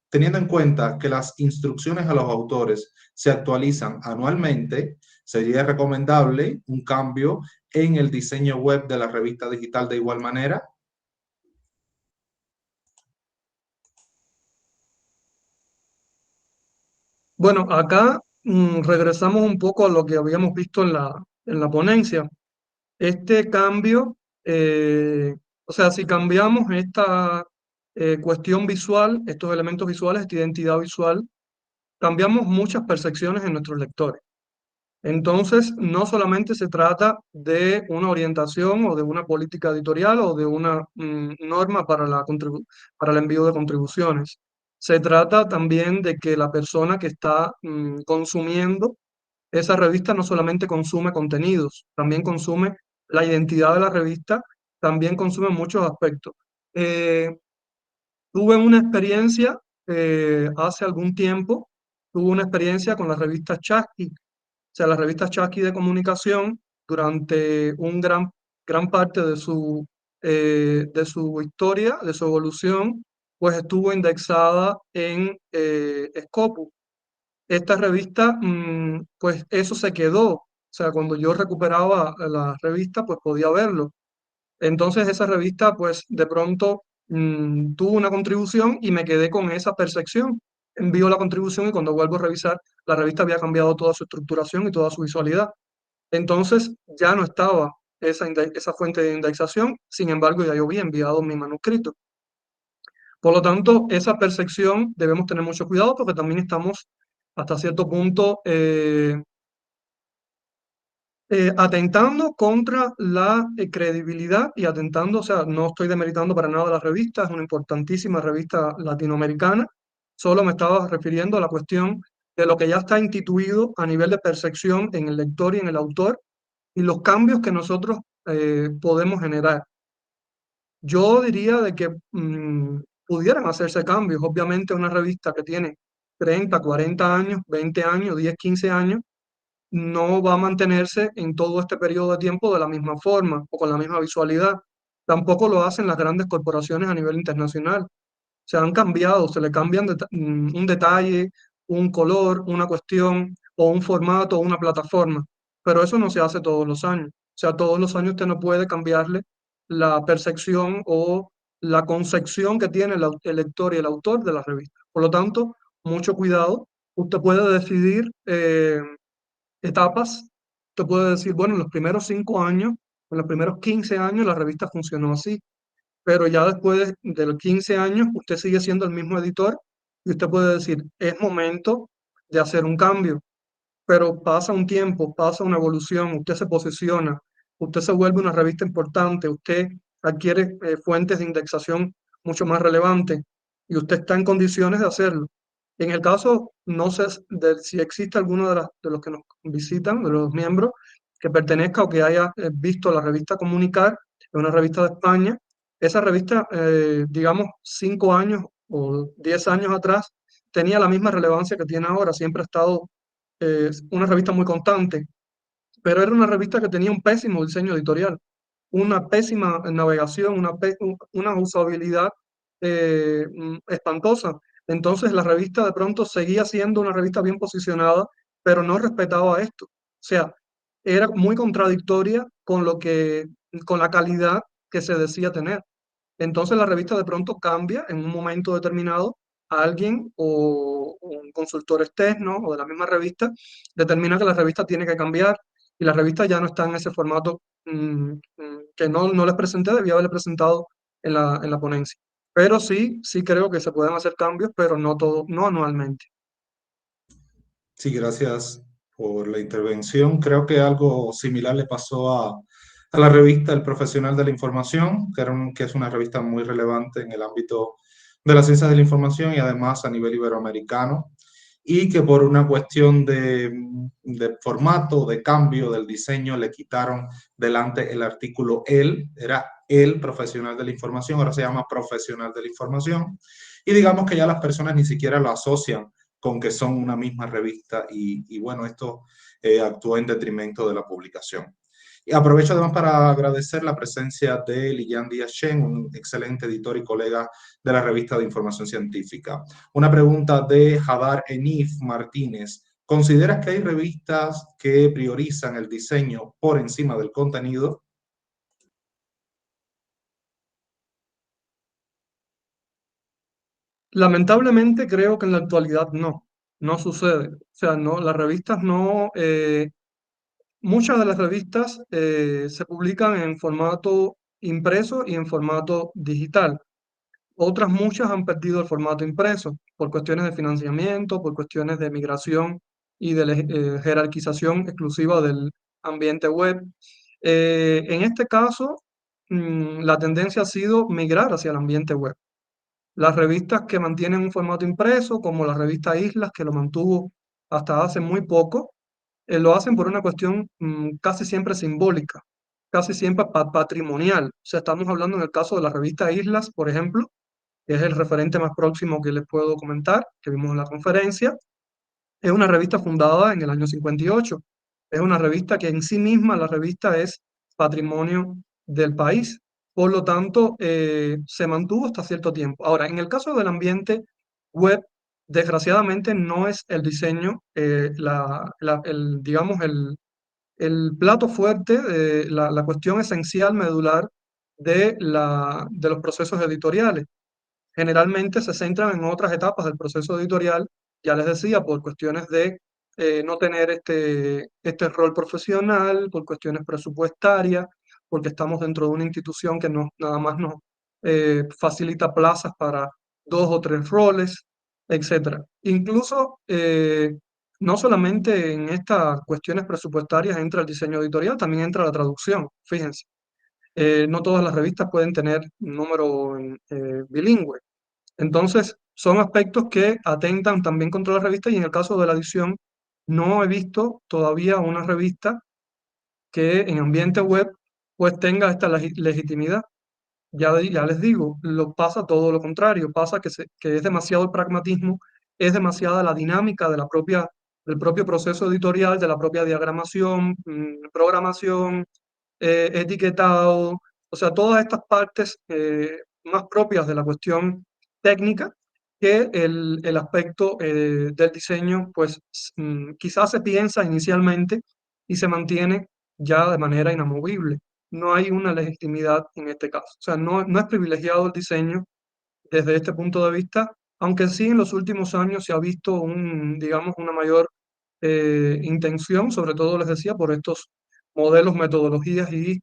teniendo en cuenta que las instrucciones a los autores se actualizan anualmente, ¿sería recomendable un cambio en el diseño web de la revista digital de igual manera? Bueno, acá regresamos un poco a lo que habíamos visto en la ponencia. Este cambio O sea, si cambiamos esta cuestión visual, estos elementos visuales, esta identidad visual, cambiamos muchas percepciones en nuestros lectores. Entonces, no solamente se trata de una orientación o de una política editorial o de una norma para para el envío de contribuciones. Se trata también de que la persona que está consumiendo esa revista no solamente consume contenidos, también consume la identidad de la revista, también consume muchos aspectos. Eh, Tuve una experiencia hace algún tiempo, tuve una experiencia con la revista Chasqui. O sea, la revista Chasqui de comunicación, durante gran parte de su historia, de su evolución, pues estuvo indexada en Scopus. Esta revista, pues eso se quedó. O sea, cuando yo recuperaba la revista, pues podía verlo. Entonces esa revista, pues de pronto tuvo una contribución y me quedé con esa percepción. Envío la contribución y cuando vuelvo a revisar, la revista había cambiado toda su estructuración y toda su visualidad. Entonces ya no estaba esa fuente de indexación, sin embargo ya yo había enviado mi manuscrito. Por lo tanto, esa percepción debemos tener mucho cuidado porque también estamos hasta cierto punto atentando contra la credibilidad y atentando, o sea, no estoy demeritando para nada la revista, es una importantísima revista latinoamericana, solo me estaba refiriendo a la cuestión de lo que ya está instituido a nivel de percepción en el lector y en el autor y los cambios que nosotros podemos generar. Yo diría de que pudieran hacerse cambios, obviamente una revista que tiene 30, 40 años, 20 años, 10, 15 años, no va a mantenerse en todo este periodo de tiempo de la misma forma o con la misma visualidad. Tampoco lo hacen las grandes corporaciones a nivel internacional. Se han cambiado, se le cambian un detalle, un color, una cuestión o un formato o una plataforma, pero eso no se hace todos los años. O sea, todos los años usted no puede cambiarle la percepción o la concepción que tiene el lector y el autor de la revista. Por lo tanto, mucho cuidado. Usted puede decidir etapas. Usted puede decir, bueno, en los primeros 5 años, en los primeros 15 años la revista funcionó así, pero ya después de los 15 años usted sigue siendo el mismo editor y usted puede decir, es momento de hacer un cambio, pero pasa un tiempo, pasa una evolución, usted se posiciona, usted se vuelve una revista importante, usted adquiere fuentes de indexación mucho más relevantes y usted está en condiciones de hacerlo. En el caso, no sé de si existe alguno de los que nos visitan, de los miembros, que pertenezca o que haya visto la revista Comunicar, es una revista de España. Esa revista, digamos, 5 años o 10 años atrás, tenía la misma relevancia que tiene ahora, siempre ha estado una revista muy constante, pero era una revista que tenía un pésimo diseño editorial, una pésima navegación, una usabilidad espantosa. Entonces la revista de pronto seguía siendo una revista bien posicionada, pero no respetaba esto. O sea, era muy contradictoria con la calidad que se decía tener. Entonces la revista de pronto cambia en un momento determinado. Alguien o un consultor externo o de la misma revista determina que la revista tiene que cambiar y la revista ya no está en ese formato que no les presenté, debía haberle presentado en la ponencia. Pero sí, sí creo que se pueden hacer cambios, pero no todo, no anualmente. Sí, gracias por la intervención. Creo que algo similar le pasó a la revista El Profesional de la Información, que es una revista muy relevante en el ámbito de las ciencias de la información y además a nivel iberoamericano, y que por una cuestión de formato, de cambio del diseño, le quitaron delante el artículo "el", era "El Profesional de la Información", ahora se llama Profesional de la Información, y digamos que ya las personas ni siquiera lo asocian con que son una misma revista y bueno, esto actúa en detrimento de la publicación. Y aprovecho además para agradecer la presencia de Lilian Díaz Chen, un excelente editor y colega de la revista de Información Científica. Una pregunta de Hadar Enif Martínez. ¿Consideras que hay revistas que priorizan el diseño por encima del contenido? Lamentablemente creo que en la actualidad no sucede. O sea, no, las revistas no, muchas de las revistas se publican en formato impreso y en formato digital. Otras muchas han perdido el formato impreso por cuestiones de financiamiento, por cuestiones de migración y de jerarquización exclusiva del ambiente web. En este caso, la tendencia ha sido migrar hacia el ambiente web. Las revistas que mantienen un formato impreso, como la revista Islas, que lo mantuvo hasta hace muy poco, lo hacen por una cuestión casi siempre simbólica, casi siempre patrimonial. O sea, estamos hablando en el caso de la revista Islas, por ejemplo, que es el referente más próximo que les puedo comentar, que vimos en la conferencia. Es una revista fundada en el año 58. Es una revista que en sí misma, la revista es patrimonio del país. Por lo tanto, se mantuvo hasta cierto tiempo. Ahora, en el caso del ambiente web, desgraciadamente no es el diseño, digamos, el plato fuerte, la cuestión esencial, medular de los procesos editoriales. Generalmente se centran en otras etapas del proceso editorial, ya les decía, por cuestiones de no tener este rol profesional, por cuestiones presupuestarias, porque estamos dentro de una institución que nada más nos facilita plazas para 2 o 3 roles, etcétera. Incluso no solamente en estas cuestiones presupuestarias entra el diseño editorial, también entra la traducción, fíjense. No todas las revistas pueden tener número bilingüe. Entonces, son aspectos que atentan también contra la revista, y en el caso de la edición, no he visto todavía una revista que en ambiente web pues tenga esta legitimidad. Ya les digo, pasa todo lo contrario, pasa que es demasiado el pragmatismo, es demasiada la dinámica del propio proceso editorial, de la propia diagramación, programación, etiquetado, o sea, todas estas partes más propias de la cuestión técnica, que el aspecto del diseño, pues quizás se piensa inicialmente y se mantiene ya de manera inamovible. No hay una legitimidad en este caso. O sea, no es privilegiado el diseño desde este punto de vista, aunque sí en los últimos años se ha visto digamos, una mayor intención, sobre todo les decía, por estos modelos, metodologías y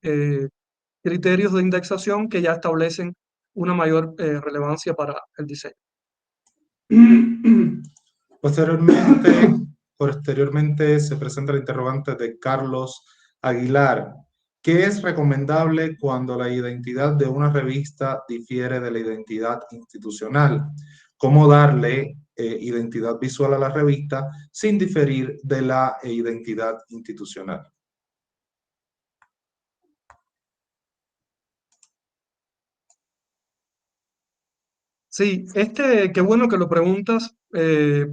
criterios de indexación que ya establecen una mayor relevancia para el diseño. Posteriormente se presenta el interrogante de Carlos Aguilar. ¿Qué es recomendable cuando la identidad de una revista difiere de la identidad institucional? ¿Cómo darle identidad visual a la revista sin diferir de la identidad institucional? Sí, qué bueno que lo preguntas,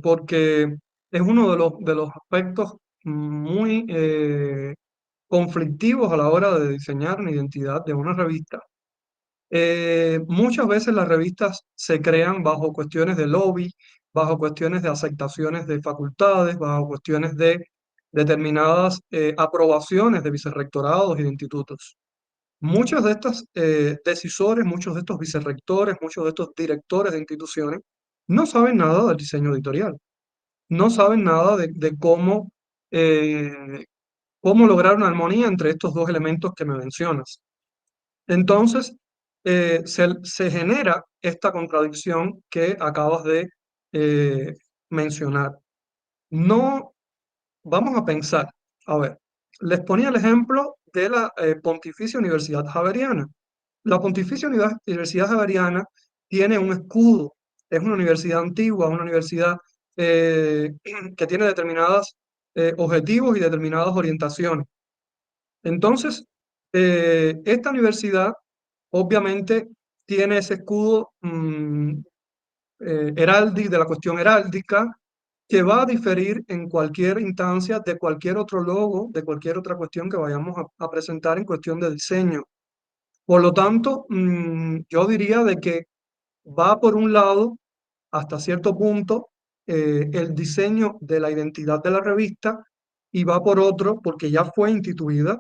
porque es uno de los aspectos muy conflictivos a la hora de diseñar una identidad de una revista. Muchas veces las revistas se crean bajo cuestiones de lobby, bajo cuestiones de aceptaciones de facultades, bajo cuestiones de determinadas aprobaciones de vicerrectorados y de institutos. Muchos de estos decisores, muchos de estos vicerrectores, muchos de estos directores de instituciones no saben nada del diseño editorial, no saben nada de eh, cómo lograr una armonía entre estos dos elementos que me mencionas. Entonces, se genera esta contradicción que acabas de eh, mencionar. No, vamos a pensar, a ver, les ponía el ejemplo de la Pontificia Universidad Javeriana. La Pontificia Universidad Javeriana tiene un escudo, es una universidad antigua, una universidad eh, que tiene determinados objetivos y determinadas orientaciones. Entonces, esta universidad obviamente tiene ese escudo de la cuestión heráldica, que va a diferir en cualquier instancia de cualquier otro logo, de cualquier otra cuestión que vayamos a presentar en cuestión de diseño. Por lo tanto, yo diría de que va por un lado, hasta cierto punto, el diseño de la identidad de la revista, y va por otro, porque ya fue instituida,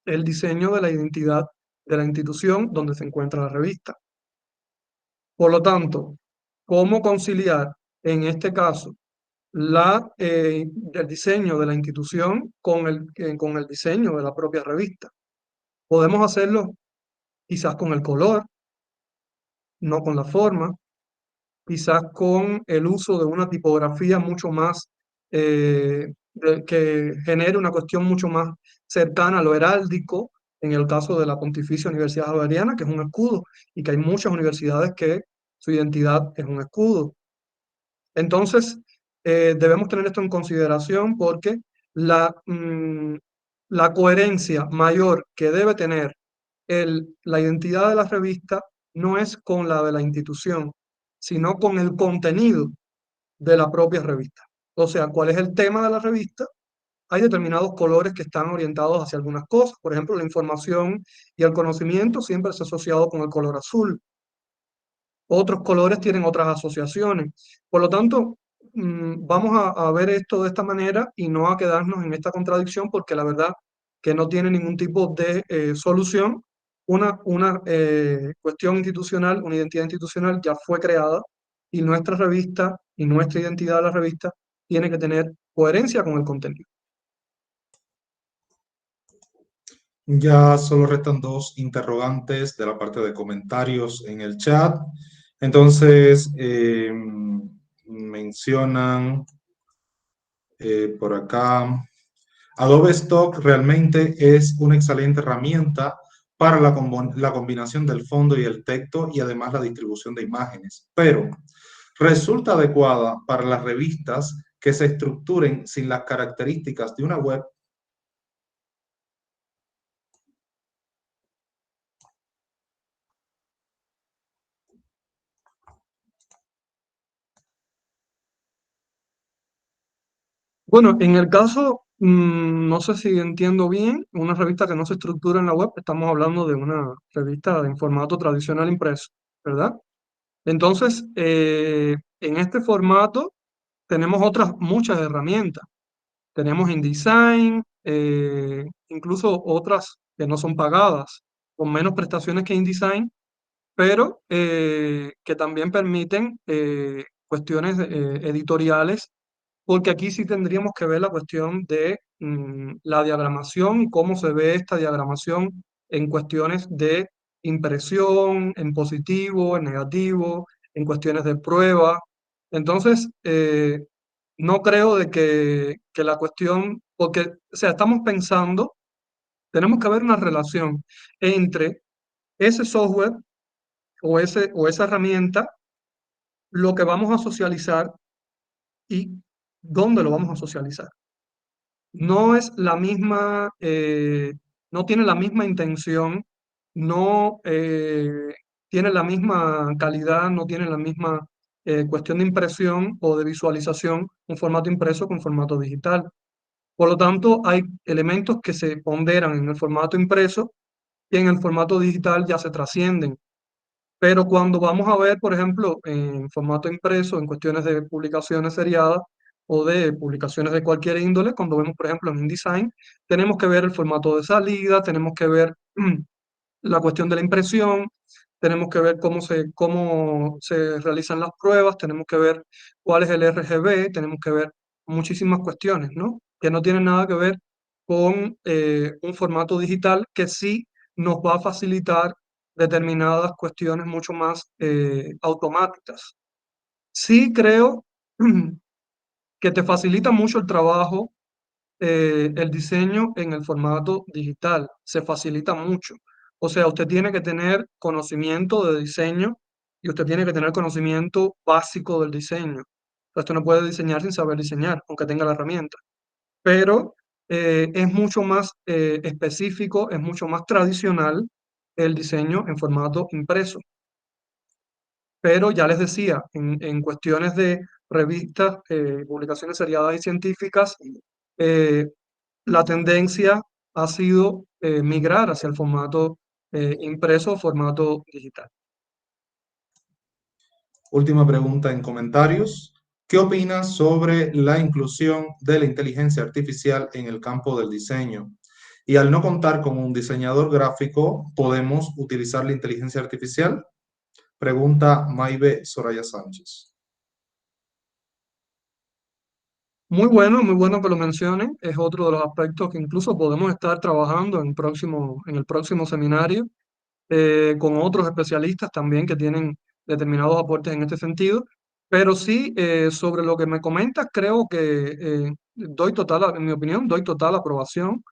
el diseño de la identidad de la institución donde se encuentra la revista. Por lo tanto, ¿cómo conciliar en este caso el diseño de la institución con el diseño de la propia revista? Podemos hacerlo quizás con el color, no con la forma, quizás con el uso de una tipografía mucho más, que genere una cuestión mucho más cercana a lo heráldico, en el caso de la Pontificia Universidad Javeriana, que es un escudo, y que hay muchas universidades que su identidad es un escudo. Entonces, debemos tener esto en consideración porque la, mm, la coherencia mayor que debe tener la identidad de la revista no es con la de la institución, sino con el contenido de la propia revista. O sea, ¿cuál es el tema de la revista? Hay determinados colores que están orientados hacia algunas cosas. Por ejemplo, la información y el conocimiento siempre es asociado con el color azul. Otros colores tienen otras asociaciones. Por lo tanto, vamos a ver esto de esta manera y no a quedarnos en esta contradicción porque la verdad que no tiene ningún tipo de solución. Una cuestión institucional, una identidad institucional ya fue creada y nuestra revista y nuestra identidad de la revista tiene que tener coherencia con el contenido. Ya solo restan dos interrogantes de la parte de comentarios en el chat. Entonces, mencionan por acá, Adobe Stock realmente es una excelente herramienta para la combinación del fondo y el texto y además la distribución de imágenes, pero resulta adecuada para las revistas que se estructuren sin las características de una web. Bueno, en el caso, no sé si entiendo bien, una revista que no se estructura en la web, estamos hablando de una revista en formato tradicional impreso, ¿verdad? Entonces, en este formato tenemos otras muchas herramientas. Tenemos InDesign, incluso otras que no son pagadas, con menos prestaciones que InDesign, pero que también permiten cuestiones editoriales porque aquí sí tendríamos que ver la cuestión de la diagramación y cómo se ve esta diagramación en cuestiones de impresión, en positivo, en negativo, en cuestiones de prueba. Entonces, no creo de que la cuestión, porque, o sea, estamos pensando, tenemos que ver una relación entre ese software o esa herramienta, lo que vamos a socializar y dónde lo vamos a socializar. No es la misma, no tiene la misma intención, no tiene la misma calidad, no tiene la misma cuestión de impresión o de visualización un formato impreso con formato digital. Por lo tanto, hay elementos que se ponderan en el formato impreso y en el formato digital ya se trascienden. Pero cuando vamos a ver, por ejemplo, en formato impreso, en cuestiones de publicaciones seriadas o de publicaciones de cualquier índole, cuando vemos, por ejemplo, en InDesign, tenemos que ver el formato de salida, tenemos que ver la cuestión de la impresión, tenemos que ver cómo se realizan las pruebas, tenemos que ver cuál es el RGB, tenemos que ver muchísimas cuestiones, ¿no? Que no tienen nada que ver con un formato digital que sí nos va a facilitar determinadas cuestiones mucho más automáticas. Sí creo que te facilita mucho el trabajo, el diseño en el formato digital, se facilita mucho. O sea, usted tiene que tener conocimiento de diseño y usted tiene que tener conocimiento básico del diseño. Usted no puede diseñar sin saber diseñar, aunque tenga la herramienta. Pero es mucho más específico, es mucho más tradicional el diseño en formato impreso. Pero ya les decía, en cuestiones de revistas, publicaciones seriadas y científicas, eh, la tendencia ha sido migrar hacia el formato impreso o formato digital. Última pregunta en comentarios. ¿Qué opinas sobre la inclusión de la inteligencia artificial en el campo del diseño? Y al no contar con un diseñador gráfico, ¿podemos utilizar la inteligencia artificial? Pregunta Maybe Soraya Sánchez. Muy bueno que lo mencionen. Es otro de los aspectos que incluso podemos estar trabajando en el próximo seminario. con otros especialistas también que tienen determinados aportes en este sentido. Pero sí, sobre lo que me comentas, creo que en mi opinión, doy total aprobación.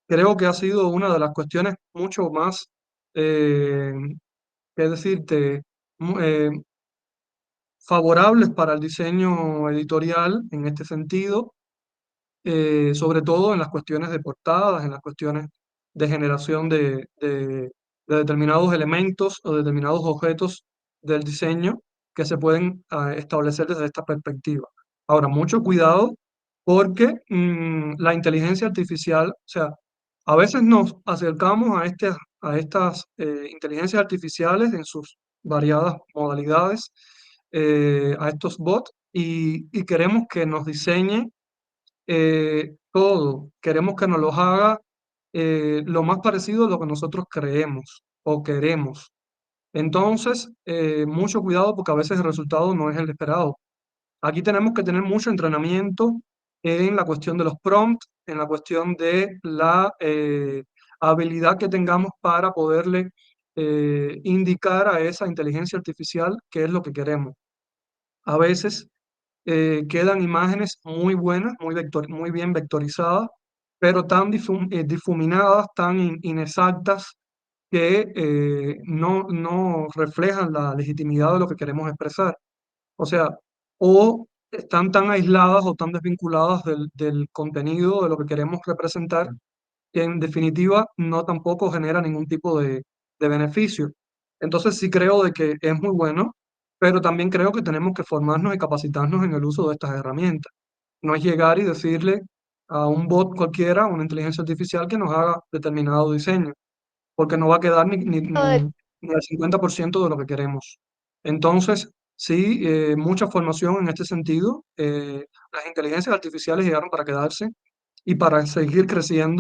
Creo que ha sido una de las cuestiones mucho más, eh, qué decirte, favorables para el diseño editorial en este sentido, sobre todo en las cuestiones de portadas, en las cuestiones de generación de determinados elementos o determinados objetos del diseño que se pueden establecer desde esta perspectiva. Ahora, mucho cuidado porque la inteligencia artificial, o sea, a veces nos acercamos a estas inteligencias artificiales en sus variadas modalidades, a estos bots, y queremos que nos diseñe todo. Queremos que nos los haga lo más parecido a lo que nosotros creemos o queremos. Entonces, mucho cuidado porque a veces el resultado no es el esperado. Aquí tenemos que tener mucho entrenamiento en la cuestión de los prompts, en la cuestión de la habilidad que tengamos para poderle indicar a esa inteligencia artificial qué es lo que queremos. A veces quedan imágenes muy buenas, muy bien vectorizadas, pero tan difuminadas, tan inexactas, que no reflejan la legitimidad de lo que queremos expresar. O sea, o están tan aisladas o tan desvinculadas del contenido de lo que queremos representar, que en definitiva no tampoco genera ningún tipo de beneficio. Entonces sí creo de que es muy bueno, pero también creo que tenemos que formarnos y capacitarnos en el uso de estas herramientas. No es llegar y decirle a un bot cualquiera, una inteligencia artificial, que nos haga determinado diseño, porque no va a quedar ni al 50% de lo que queremos. Entonces, sí, mucha formación en este sentido. Las inteligencias artificiales llegaron para quedarse y para seguir creciendo.